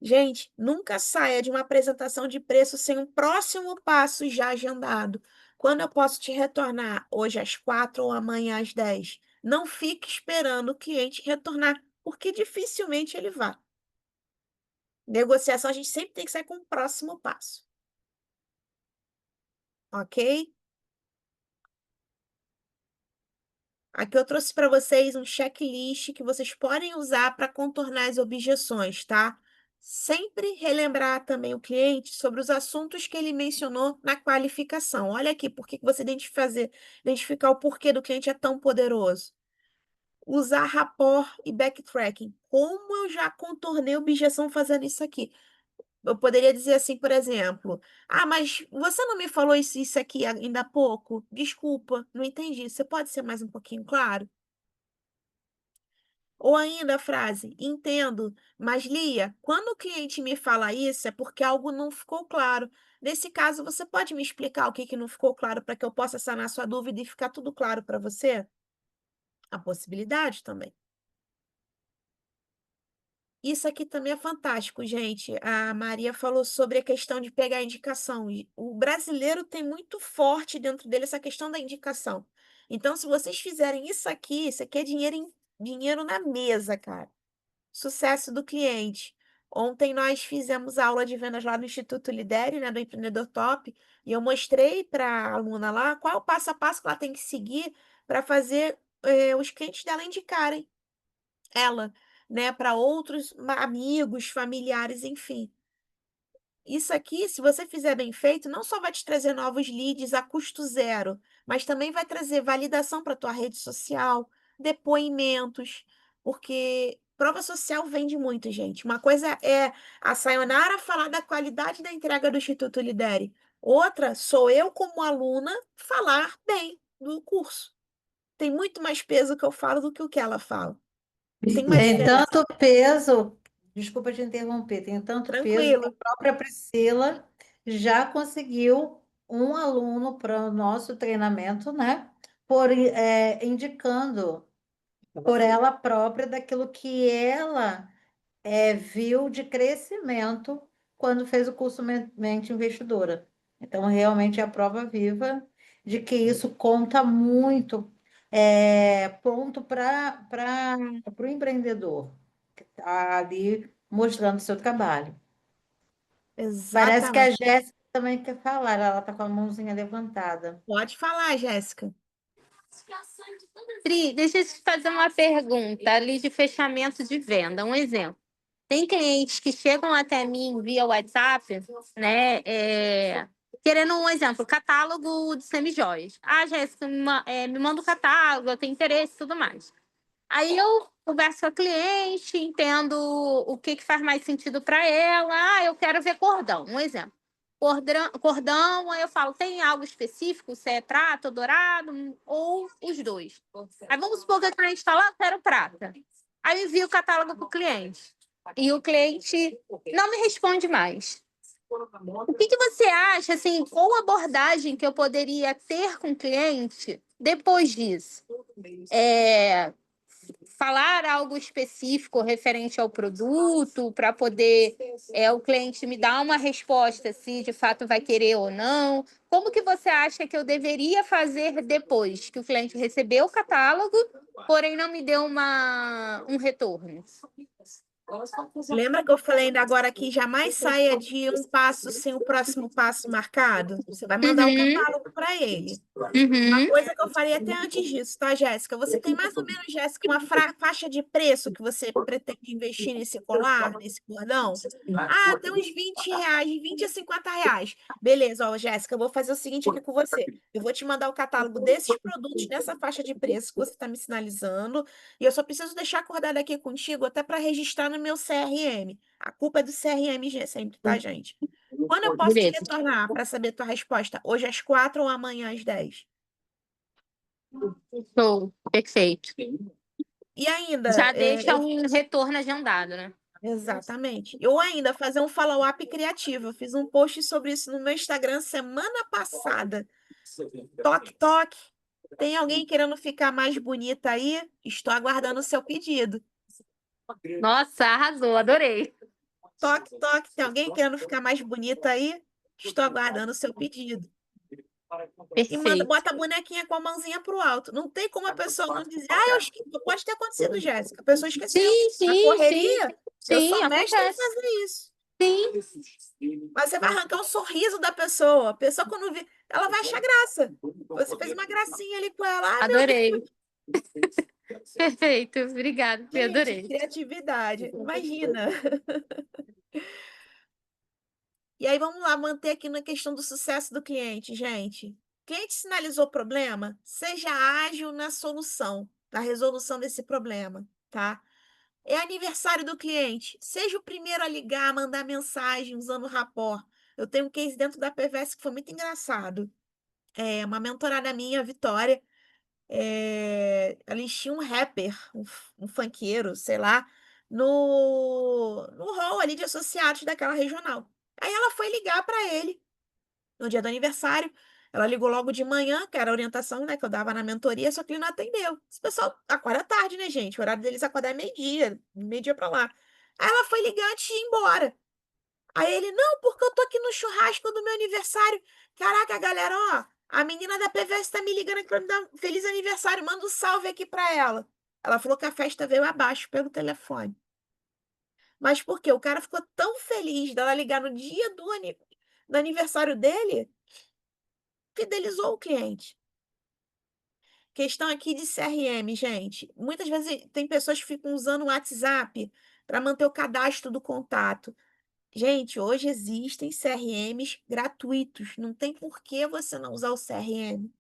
Gente, nunca saia de uma apresentação de preço sem um próximo passo já agendado. Quando eu posso te retornar? Hoje às 4 ou amanhã às 10? Não fique esperando o cliente retornar, porque dificilmente ele vai. Negociação, a gente sempre tem que sair com o próximo passo. Ok? Aqui eu trouxe para vocês um checklist que vocês podem usar para contornar as objeções, tá? Sempre relembrar também o cliente sobre os assuntos que ele mencionou na qualificação. Olha aqui, por que você tem que identificar o porquê do cliente é tão poderoso. Usar rapport e backtracking. Como eu já contornei a objeção fazendo isso aqui? Eu poderia dizer assim, por exemplo, mas você não me falou isso aqui ainda há pouco? Desculpa, não entendi. Você pode ser mais um pouquinho claro? Ou ainda a frase, entendo, mas Lia, quando o cliente me fala isso é porque algo não ficou claro. Nesse caso, você pode me explicar o que que não ficou claro para que eu possa sanar sua dúvida e ficar tudo claro para você? A possibilidade também. Isso aqui também é fantástico, gente. A Maria falou sobre a questão de pegar a indicação. E o brasileiro tem muito forte dentro dele essa questão da indicação. Então, se vocês fizerem isso aqui é dinheiro na mesa, cara. Sucesso do cliente. Ontem nós fizemos aula de vendas lá no Instituto Lidere, né, do Empreendedor Top, e eu mostrei para a aluna lá qual é o passo a passo que ela tem que seguir para fazer os clientes dela indicarem ela, né, para outros amigos, familiares, enfim. Isso aqui, se você fizer bem feito, não só vai te trazer novos leads a custo zero, mas também vai trazer validação para tua rede social, depoimentos, porque prova social vende muito, gente. Uma coisa é a Sayonara falar da qualidade da entrega do Instituto Lidere. Outra, sou eu, como aluna, falar bem do curso. Tem muito mais peso o que eu falo do que o que ela fala. Tem uma Tem diferença. tanto peso, desculpa te interromper, tem tanto peso que a Tranquilo. própria Priscila já conseguiu um aluno para o nosso treinamento, né? Indicando por ela própria daquilo que ela viu de crescimento quando fez o curso Mente Investidora. Então, realmente é a prova viva de que isso conta muito, ponto para o empreendedor que está ali mostrando o seu trabalho. Parece que a Exatamente. Jéssica também quer falar, ela está com a mãozinha levantada. Pode falar, Jéssica. Pri, deixa eu te fazer uma pergunta ali de fechamento de venda, um exemplo. Tem clientes que chegam até mim via WhatsApp, né? Querendo um exemplo, catálogo de semijoias. Jéssica, me manda o catálogo, eu tenho interesse e tudo mais. Aí eu converso com a cliente, entendo o que faz mais sentido para ela. Eu quero ver cordão, um exemplo. Cordão, aí eu falo, tem algo específico, se é prata ou dourado, ou os dois. Aí vamos supor que a cliente fala, eu quero prata. Aí eu envio o catálogo para o cliente. E o cliente não me responde mais. O que você acha, assim, qual abordagem que eu poderia ter com o cliente depois disso? Falar algo específico referente ao produto para poder o cliente me dar uma resposta se de fato vai querer ou não. Como que você acha que eu deveria fazer depois que o cliente recebeu o catálogo, porém não me deu um retorno? Lembra que eu falei ainda agora que jamais saia de um passo sem o próximo passo marcado? Você vai mandar o Uhum, catálogo para ele. Uma uhum. coisa que eu faria até antes disso, tá, Jéssica? Você tem mais ou menos, Jéssica, uma faixa de preço que você pretende investir nesse colar, nesse cordão? Tem uns R$ 20, de 20 a R$ 50. Beleza, ó, Jéssica, eu vou fazer o seguinte aqui com você. Eu vou te mandar o catálogo desses produtos nessa faixa de preço que você está me sinalizando, e eu só preciso deixar acordado aqui contigo até para registrar no meu CRM. A culpa é do CRM sempre, tá, gente? Quando eu posso te Beleza. retornar para saber tua resposta? Hoje às 4 ou amanhã às 10? Show, perfeito. E ainda, Já deixa um retorno agendado, né? exatamente. Eu ainda fazer um follow-up criativo. Eu fiz um post sobre isso no meu Instagram semana passada. Toque, toque. Tem alguém querendo ficar mais bonita aí? Estou aguardando o seu pedido. Nossa, arrasou, adorei. Toque, toque. Tem alguém querendo ficar mais bonita aí? Estou aguardando o seu pedido. E Perfeito. bota a bonequinha com a mãozinha pro alto. Não tem como a pessoa não dizer, eu esqueci. Pode ter acontecido, Jéssica. A pessoa esqueceu. Sim, Na sim, sim, correria, eu sim, sou mestre em acontece. fazer isso. Sim, Mas você vai arrancar um sorriso da pessoa. A pessoa, quando vê, ela vai achar graça. Você fez uma gracinha ali com ela. Ai, meu Deus, adorei. Perfeito, obrigada, Fê, gente, adorei. criatividade. Imagina. E aí, vamos lá, manter aqui na questão do sucesso do cliente, gente. Cliente sinalizou problema, seja ágil na solução, na resolução desse problema, tá? É aniversário do cliente, seja o primeiro a ligar, a mandar mensagem usando o rapport. Eu tenho um case dentro da PVS que foi muito engraçado. É uma mentorada minha, a Vitória, eles tinham um rapper, um funkeiro, sei lá, no hall ali de associados daquela regional. Aí ela foi ligar para ele no dia do aniversário. Ela ligou logo de manhã, que era a orientação, né, que eu dava na mentoria, só que ele não atendeu. Esse pessoal acorda tarde, né, gente? O horário deles é acordar é meio-dia pra lá. Aí ela foi ligar antes de ir embora. Aí ele, não, porque eu tô aqui no churrasco do meu aniversário. Caraca, galera, ó, a menina da PVS tá me ligando aqui pra me dar um feliz aniversário. Manda um salve aqui pra ela. Ela falou que a festa veio abaixo pelo telefone. Mas por quê? O cara ficou tão feliz dela ligar no dia do aniversário dele, fidelizou o cliente. Questão aqui de CRM, gente. Muitas vezes tem pessoas que ficam usando o WhatsApp para manter o cadastro do contato. Gente, hoje existem CRMs gratuitos. Não tem por que você não usar o CRM.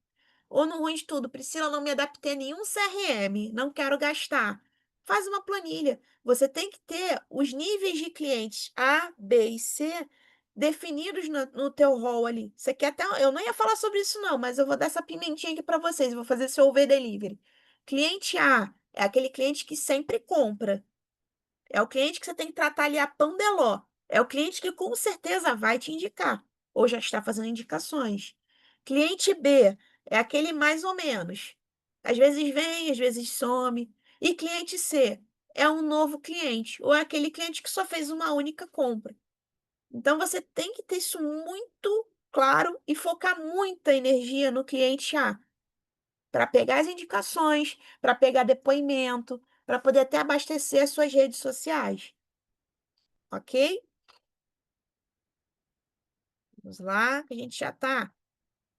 Ou no ruim de tudo, Priscila, não me adaptei a nenhum CRM, não quero gastar. Faz uma planilha. Você tem que ter os níveis de clientes A, B e C definidos no teu rol ali. Você quer até. Eu não ia falar sobre isso, não, mas eu vou dar essa pimentinha aqui para vocês. Vou fazer seu over delivery. Cliente A é aquele cliente que sempre compra. É o cliente que você tem que tratar ali a pão de ló. É o cliente que com certeza vai te indicar, ou já está fazendo indicações. Cliente B é aquele mais ou menos. Às vezes vem, às vezes some. E cliente C é um novo cliente, ou é aquele cliente que só fez uma única compra. Então você tem que ter isso muito claro e focar muita energia no cliente A, para pegar as indicações, para pegar depoimento, para poder até abastecer as suas redes sociais. Ok? Vamos lá, que a gente já está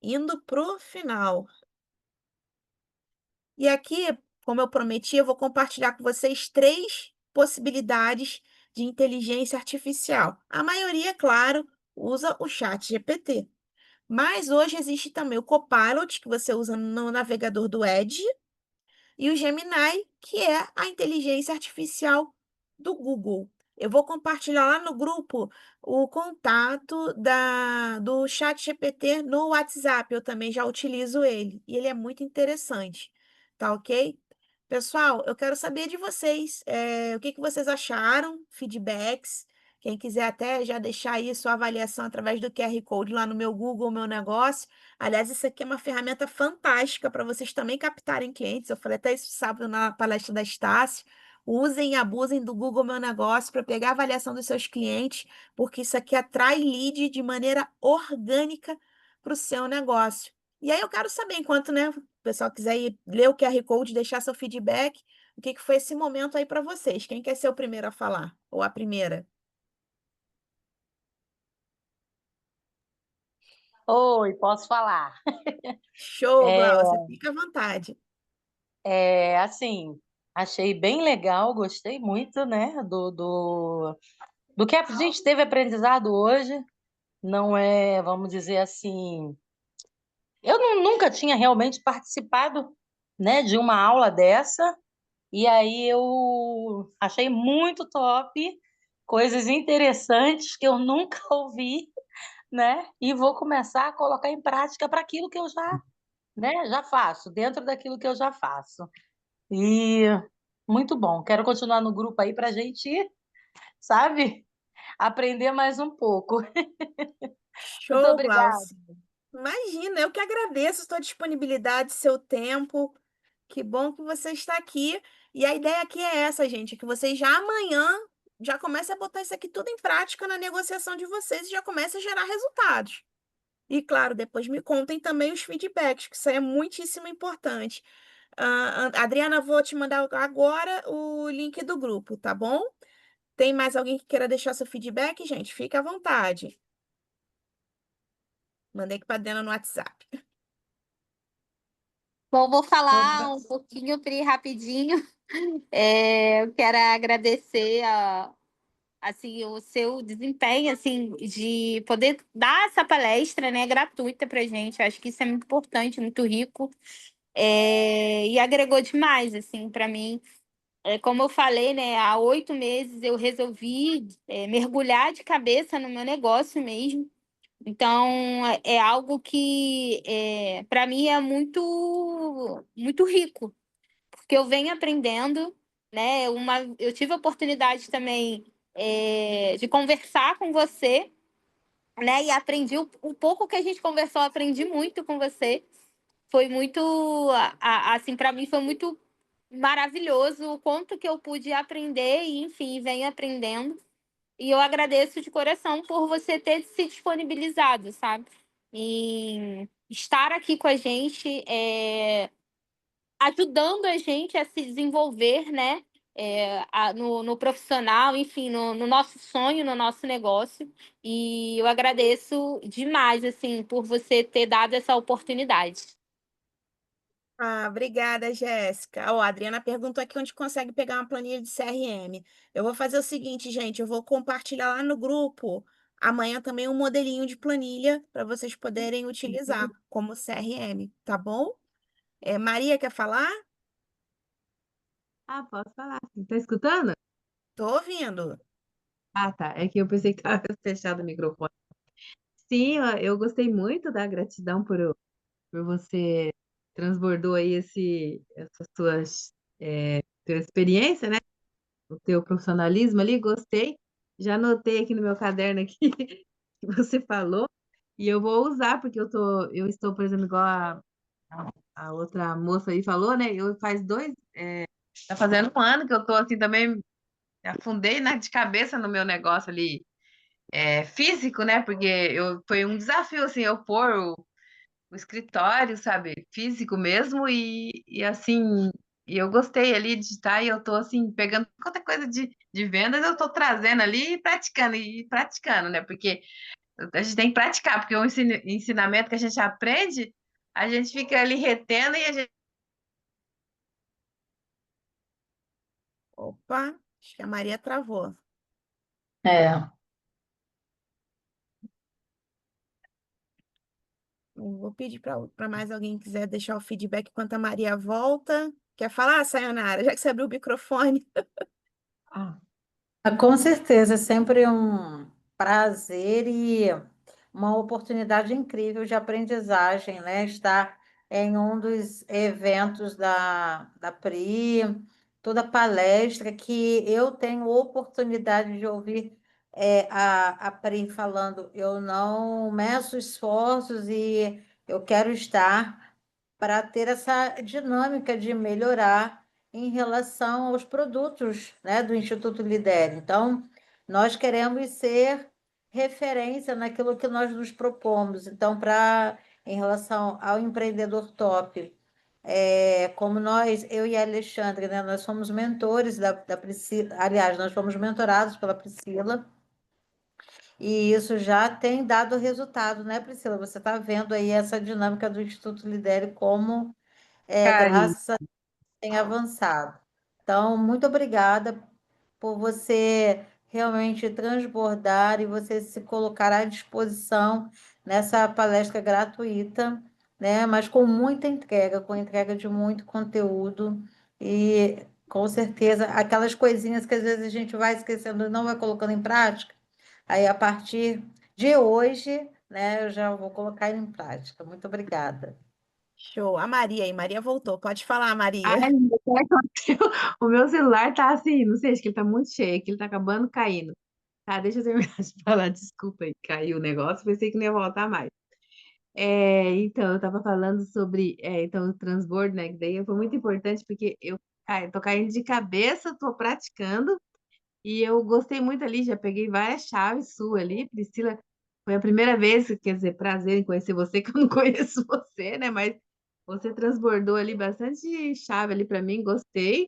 indo para o final. E aqui, como eu prometi, eu vou compartilhar com vocês 3 possibilidades de inteligência artificial. A maioria, é claro, usa o chat GPT. Mas hoje existe também o Copilot, que você usa no navegador do Edge, e o Gemini, que é a inteligência artificial do Google. Eu vou compartilhar lá no grupo o contato do ChatGPT no WhatsApp. Eu também já utilizo ele e ele é muito interessante, tá ok? Pessoal, eu quero saber de vocês, o que que vocês acharam, feedbacks. Quem quiser até já deixar aí sua avaliação através do QR Code lá no meu Google, meu negócio. Aliás, isso aqui é uma ferramenta fantástica para vocês também captarem clientes. Eu falei até isso sábado na palestra da Estácio. Usem e abusem do Google Meu Negócio para pegar a avaliação dos seus clientes, porque isso aqui atrai lead de maneira orgânica para o seu negócio. E aí eu quero saber, enquanto, né, o pessoal quiser ir ler o QR Code, deixar seu feedback, o que que foi esse momento aí para vocês? Quem quer ser o primeiro a falar? Ou a primeira? Oi, posso falar? Show, É, Glaucia, fica à vontade. assim, achei bem legal, gostei muito, né, do que a gente teve aprendizado hoje. Não é, vamos dizer assim, nunca tinha realmente participado, né, de uma aula dessa, e aí eu achei muito top, coisas interessantes que eu nunca ouvi, né, e vou começar a colocar em prática para aquilo que eu já, né, já faço, dentro daquilo que eu já faço. E muito bom. Quero continuar no grupo aí para a gente, sabe, aprender mais um pouco. Muito Show, obrigada. Glaucia. Imagina, eu que agradeço sua disponibilidade, seu tempo. Que bom que você está aqui. E a ideia aqui é essa, gente, que vocês já amanhã já comecem a botar isso aqui tudo em prática na negociação de vocês e já comecem a gerar resultados. E claro, depois me contem também os feedbacks, que isso aí é muitíssimo importante. Adriana, vou te mandar agora o link do grupo, tá bom? Tem mais alguém que queira deixar seu feedback, gente? Fica à vontade. Mandei aqui para dentro no WhatsApp. Bom, vou falar Oba. um pouquinho, Pri, rapidinho. Eu quero agradecer assim, o seu desempenho, assim, de poder dar essa palestra, né, gratuita pra gente. Eu acho que isso é muito importante, muito rico, e agregou demais, assim, para mim. Como eu falei, né, há 8 meses eu resolvi, mergulhar de cabeça no meu negócio mesmo. Então, é algo que, para mim, é muito, muito rico, porque eu venho aprendendo, né? Eu tive a oportunidade também, de conversar com você, né? E aprendi o pouco que a gente conversou, eu aprendi muito com você. Foi muito, assim, para mim foi muito maravilhoso o quanto que eu pude aprender e, enfim, venho aprendendo. E eu agradeço de coração por você ter se disponibilizado, sabe? Em estar aqui com a gente, ajudando a gente a se desenvolver, né? No profissional, enfim, no nosso sonho, no nosso negócio. E eu agradeço demais, assim, por você ter dado essa oportunidade. Ah, obrigada, Jéssica. Ó, a Adriana perguntou aqui onde consegue pegar uma planilha de CRM. Eu vou fazer o seguinte, gente, eu vou compartilhar lá no grupo amanhã também um modelinho de planilha para vocês poderem utilizar como CRM, tá bom? Maria, quer falar? Ah, posso falar. Tá escutando? Tô ouvindo. Ah, tá. É que eu pensei que estava fechado o microfone. Sim, eu gostei muito da gratidão por você transbordou aí essa tua experiência, né? O teu profissionalismo ali, gostei. Já anotei aqui no meu caderno aqui que você falou e eu vou usar porque eu estou, por exemplo, igual a outra moça aí falou, né? Eu faz tá fazendo um ano que eu tô assim também afundei de cabeça no meu negócio ali físico, né? Porque foi um desafio assim eu pôr o escritório, sabe, físico mesmo, e assim, e eu gostei ali de estar, e eu tô assim, pegando qualquer coisa de vendas, eu tô trazendo ali e praticando, né? Porque a gente tem que praticar, porque o ensinamento que a gente aprende, a gente fica ali retendo e a gente. Opa, acho que a Maria travou. É. Eu vou pedir para mais alguém que quiser deixar o feedback enquanto a Maria volta. Quer falar, Sayonara? Já que você abriu o microfone. Ah, Com certeza, é sempre um prazer e uma oportunidade incrível de aprendizagem, né? Estar em um dos eventos da PRI, toda palestra que eu tenho oportunidade de ouvir a PRI falando, eu não meço esforços e eu quero estar para ter essa dinâmica de melhorar em relação aos produtos, né, do Instituto Lidere. Então, nós queremos ser referência naquilo que nós nos propomos. Então, em relação ao empreendedor top, como eu e a Alexandre, né, nós somos mentores da Priscila, aliás, nós fomos mentorados pela Priscila, e isso já tem dado resultado, né, Priscila? Você está vendo aí essa dinâmica do Instituto Lidere como, Cari, graças tem avançado. Então, muito obrigada por você realmente transbordar e você se colocar à disposição nessa palestra gratuita, né? Mas com muita entrega, com entrega de muito conteúdo e com certeza aquelas coisinhas que às vezes a gente vai esquecendo e não vai colocando em prática. Aí, a partir de hoje, né, eu já vou colocar em prática. Muito obrigada. Show. A Maria aí. Maria voltou. Pode falar, Maria. ai, o que aconteceu? O meu celular tá assim, não sei, acho que ele tá muito cheio, que ele tá acabando caindo. Tá, deixa eu terminar de falar, desculpa aí, caiu o negócio, pensei que não ia voltar mais. Então, eu estava falando sobre então, o transbordo, né? Que daí foi muito importante porque tô caindo de cabeça, tô praticando e eu gostei muito ali, já peguei várias chaves suas ali, Priscila. Foi a primeira vez, quer dizer, prazer em conhecer você, que eu não conheço você, né? Mas você transbordou ali bastante chave ali para mim, gostei.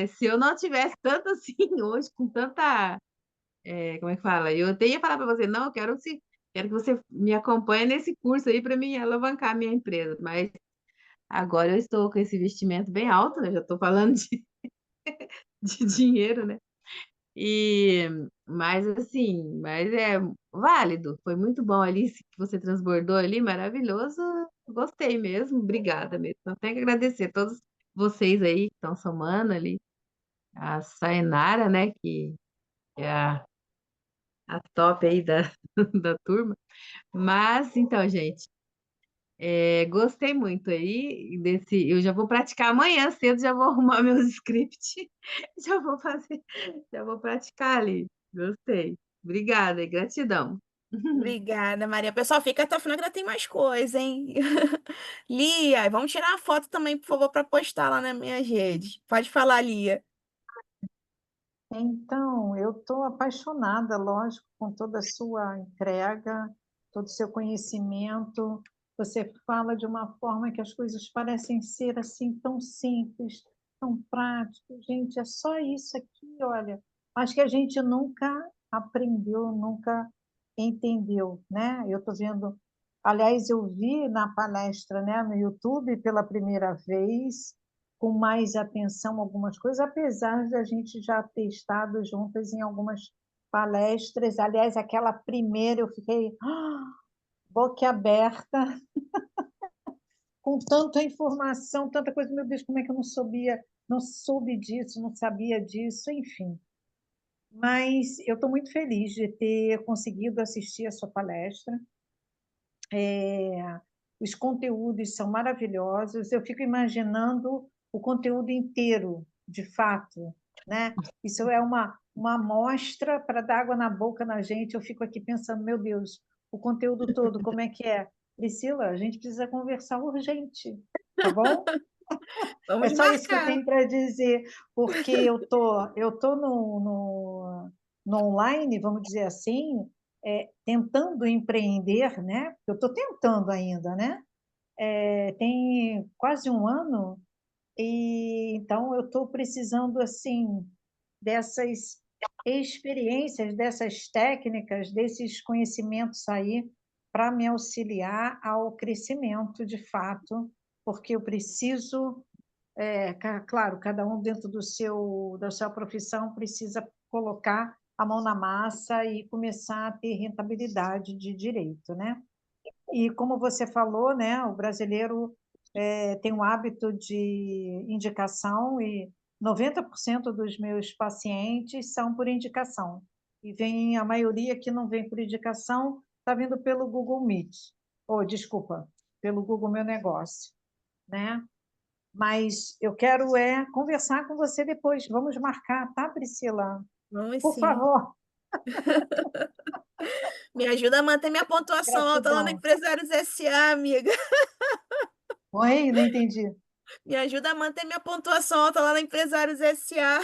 se eu não tivesse tanto assim hoje, com tanta, como é que fala? Eu até ia falar para você, não, eu quero que você me acompanhe nesse curso aí para mim alavancar a minha empresa, mas agora eu estou com esse investimento bem alto, né? Já estou falando de dinheiro, né? E, mas assim, mas é válido. Foi muito bom ali, isso que você transbordou ali, maravilhoso. Gostei mesmo, obrigada mesmo. Então, tenho que agradecer a todos vocês aí que estão somando ali, a Sainara, né, que é a top aí da, da turma. Mas, então, gente, gostei muito aí desse. Eu já vou praticar amanhã cedo, já vou arrumar meus scripts, já vou fazer, já vou praticar ali. Gostei. Obrigada e gratidão. Obrigada, Maria. Pessoal, fica até o final que ainda tem mais coisa, hein? Lia, vamos tirar uma foto também, por favor, para postar lá nas minhas redes. Pode falar, Lia. Então, eu estou apaixonada, lógico, com toda a sua entrega, todo o seu conhecimento. Você fala de uma forma que as coisas parecem ser assim tão simples, tão práticas. Gente, é só isso aqui, olha. Acho que a gente nunca aprendeu, nunca entendeu, né? Eu estou vendo, aliás, eu vi na palestra, né, no YouTube pela primeira vez com mais atenção algumas coisas, apesar de a gente já ter estado juntas em algumas palestras. Aliás, aquela primeira eu fiquei boquiaberta, com tanta informação, tanta coisa. Meu Deus, como é que eu não sabia, não soube disso, não sabia disso, enfim. Mas eu estou muito feliz de ter conseguido assistir a sua palestra. Os conteúdos são maravilhosos. Eu fico imaginando o conteúdo inteiro, de fato, né? Isso é uma amostra para dar água na boca na gente. Eu fico aqui pensando, meu Deus, o conteúdo todo, como é que é? Priscila, a gente precisa conversar urgente, tá bom? É Vamos só isso que eu marcar. tenho para dizer, porque eu tô no online, vamos dizer assim, tentando empreender, né? Eu estou tentando ainda, né? Tem quase um ano, e então eu estou precisando assim dessas experiências, dessas técnicas, desses conhecimentos aí para me auxiliar ao crescimento de fato, porque eu preciso, claro, cada um dentro da sua profissão precisa colocar a mão na massa e começar a ter rentabilidade de direito, né? E como você falou, né, o brasileiro tem um hábito de indicação e 90% dos meus pacientes são por indicação. E vem a maioria que não vem por indicação, está vindo pelo Google Meet, ou desculpa, pelo Google Meu Negócio, né? Mas eu quero conversar com você depois. Vamos marcar, tá, Priscila? Vamos Por sim. favor. Me ajuda a manter minha pontuação alta lá no Gratidão. Empresários SA, amiga. Oi, não entendi. Me ajuda a manter minha pontuação alta lá no Empresários SA.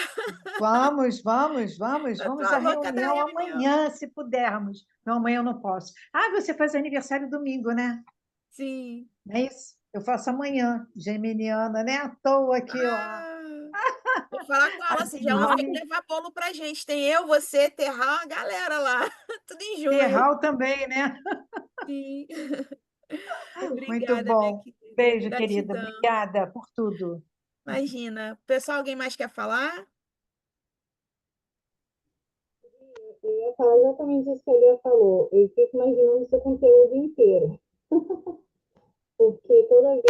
Vamos. Eu tô Vamos a à louca da reunião reunião. amanhã, se pudermos. Não, amanhã eu não posso. Ah, você faz aniversário domingo, né? Sim. Não é isso? Eu faço amanhã, geminiana, né? À toa aqui, ó. Ah, vou falar com ela assim, já vai Nome levar bolo pra gente. Tem eu, você, Terral, a galera lá. Tudo em junho. Terral também, né? Sim. Muito Obrigada, minha bom. querida. Beijo, querida. Gratidão. Obrigada por tudo. Imagina. Pessoal, alguém mais quer falar? Eu ia falar exatamente isso que a Lia falou. Eu fico imaginando o seu conteúdo inteiro, porque toda vez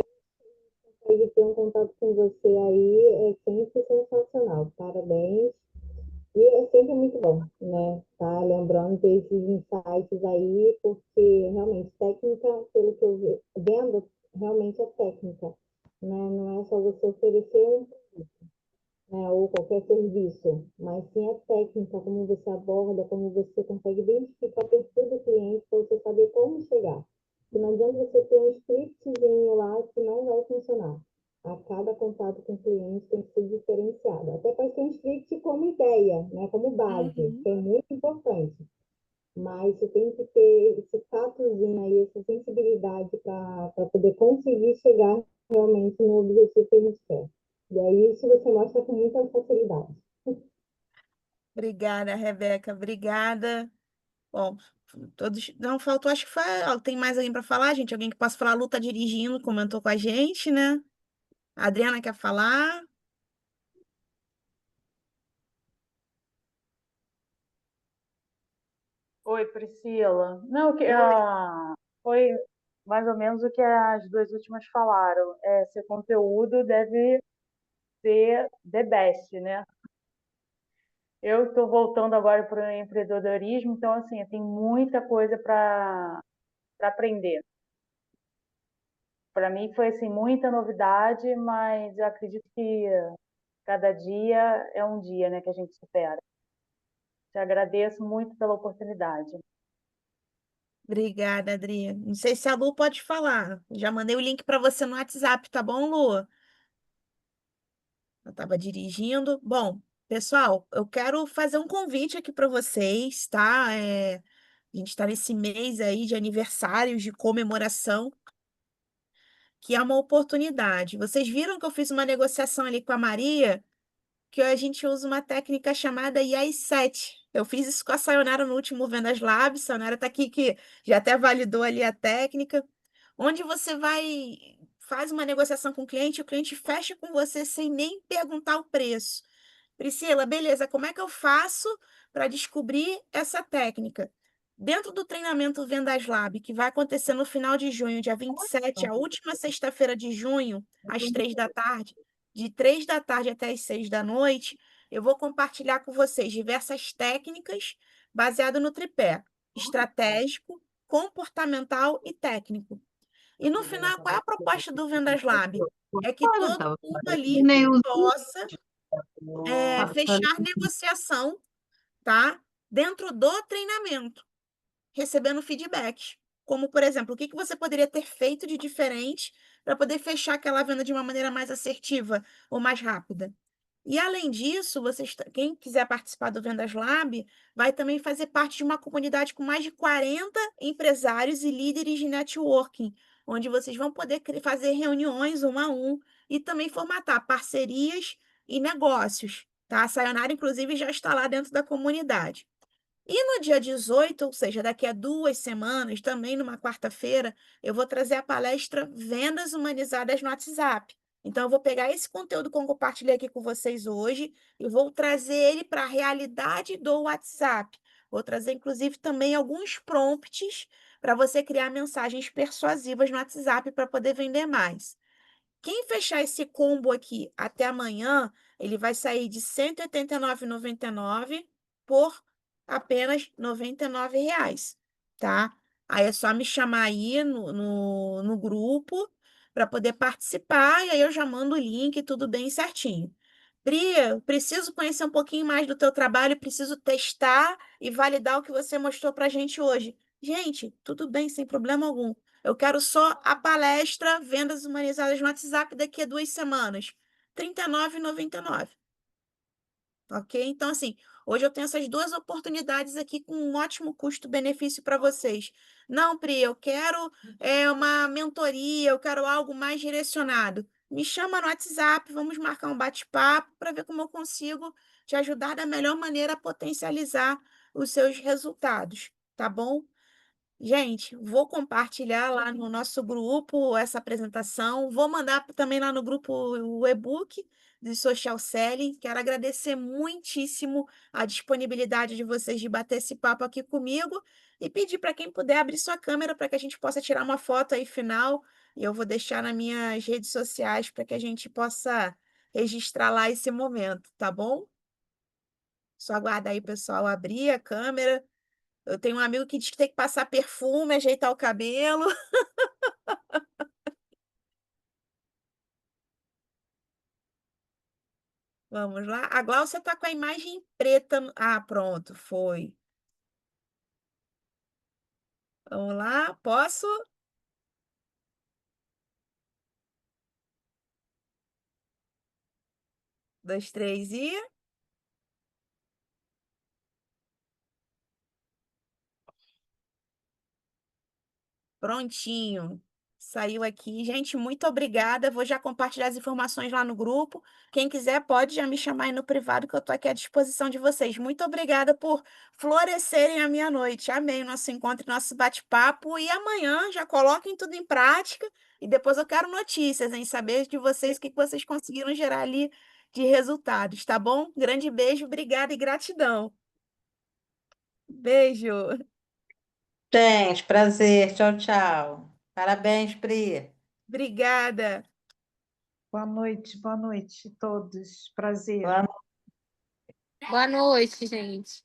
que eu ter um contato com você aí é sempre sensacional. Parabéns. E é sempre muito bom, né? Tá lembrando desses insights aí, porque realmente técnica, pelo que eu vendo, realmente é técnica, né? Não é só você oferecer né, ou qualquer serviço, mas sim a técnica, como você aborda, como você consegue identificar o perfil do cliente para você saber como chegar. Porque não adianta você ter um scriptzinho lá que não vai funcionar. A cada contato com o cliente tem que ser diferenciado. Até pode ter um script como ideia, né, como base, Uhum. que é muito importante. Mas você tem que ter esse tatozinho aí, essa sensibilidade para poder conseguir chegar realmente no objetivo que a gente quer. E aí isso você mostra com muita facilidade. Obrigada, Rebeca. Obrigada. Bom, todos. Não faltou, acho que foi. Ó, tem mais alguém para falar, gente? Alguém que possa falar? A Lu tá dirigindo, comentou com a gente, né? A Adriana quer falar? Oi, Priscila. Não, Oi. foi mais ou menos o que as duas últimas falaram. Esse conteúdo deve ser the best, né? Eu estou voltando agora para o empreendedorismo, então, assim, tem muita coisa para aprender. Para mim foi, assim, muita novidade, mas eu acredito que cada dia é um dia, né, que a gente supera. Te agradeço muito pela oportunidade. Obrigada, Adri. Não sei se a Lu pode falar. Já mandei o link para você no WhatsApp, tá bom, Lu? Eu estava dirigindo. Bom, pessoal, eu quero fazer um convite aqui para vocês, tá? A gente está nesse mês aí de aniversários, de comemoração, que é uma oportunidade. Vocês viram que eu fiz uma negociação ali com a Maria, que a gente usa uma técnica chamada IAS7. Eu fiz isso com a Sayonara no último Vendas Lab. A Sayonara está aqui que já até validou ali a técnica, onde você vai, faz uma negociação com o cliente fecha com você sem nem perguntar o preço. Priscila, beleza, como é que eu faço para descobrir essa técnica? Dentro do treinamento Vendas Lab, que vai acontecer no final de junho, dia 27, a última sexta-feira de junho, às 3 da tarde, de 3 da tarde até as 6 da noite, eu vou compartilhar com vocês diversas técnicas baseadas no tripé estratégico, comportamental e técnico. E no final, qual é a proposta do Vendas Lab? É que Olha, não todo tava mundo e ali nem os possa passando. fechar negociação, tá? Dentro do treinamento, recebendo feedbacks. Como, por exemplo, o que que você poderia ter feito de diferente para poder fechar aquela venda de uma maneira mais assertiva ou mais rápida? E além disso, quem quiser participar do Vendas Lab vai também fazer parte de uma comunidade com mais de 40 empresários e líderes de networking, onde vocês vão poder fazer reuniões um a um e também formatar parcerias e negócios, tá? A Sayonara, inclusive, já está lá dentro da comunidade. E no dia 18, ou seja, daqui a 2 semanas, também numa quarta-feira, eu vou trazer a palestra Vendas Humanizadas no WhatsApp. Então, eu vou pegar esse conteúdo que eu compartilhei aqui com vocês hoje e vou trazer ele para a realidade do WhatsApp. Vou trazer, inclusive, também alguns prompts para você criar mensagens persuasivas no WhatsApp para poder vender mais. Quem fechar esse combo aqui até amanhã, ele vai sair de R$ 189,99 por apenas R$ 99, tá? Aí é só me chamar aí no grupo para poder participar e aí eu já mando o link, tudo bem certinho. Pri, eu preciso conhecer um pouquinho mais do teu trabalho, preciso testar e validar o que você mostrou para a gente hoje. Gente, tudo bem, sem problema algum. Eu quero só a palestra Vendas Humanizadas no WhatsApp daqui a 2 semanas. R$ 39,99. Ok? Então, assim, hoje eu tenho essas duas oportunidades aqui com um ótimo custo-benefício para vocês. Não, Pri, eu quero uma mentoria, eu quero algo mais direcionado. Me chama no WhatsApp, vamos marcar um bate-papo para ver como eu consigo te ajudar da melhor maneira a potencializar os seus resultados, tá bom? Gente, vou compartilhar lá no nosso grupo essa apresentação. Vou mandar também lá no grupo o e-book de social selling. Quero agradecer muitíssimo a disponibilidade de vocês de bater esse papo aqui comigo e pedir para quem puder abrir sua câmera para que a gente possa tirar uma foto aí final. E eu vou deixar nas minhas redes sociais para que a gente possa registrar lá esse momento, tá bom? Só aguardar aí, pessoal, abrir a câmera. Eu tenho um amigo que diz que tem que passar perfume, ajeitar o cabelo. Vamos lá. A Glaucia está com a imagem preta. Ah, pronto, foi. Vamos lá, posso? 2, 3 e. Prontinho. Saiu aqui. Gente, muito obrigada. Vou já compartilhar as informações lá no grupo. Quem quiser pode já me chamar aí no privado, que eu estou aqui à disposição de vocês. Muito obrigada por florescerem a minha noite. Amei o nosso encontro, nosso bate-papo. E amanhã já coloquem tudo em prática. E depois eu quero notícias, em saber de vocês o que vocês conseguiram gerar ali de resultados, tá bom? Grande beijo, obrigada e gratidão. Beijo. Gente, prazer. Tchau, tchau. Parabéns, Pri. Obrigada. Boa noite a todos. Prazer. Boa Boa noite, gente.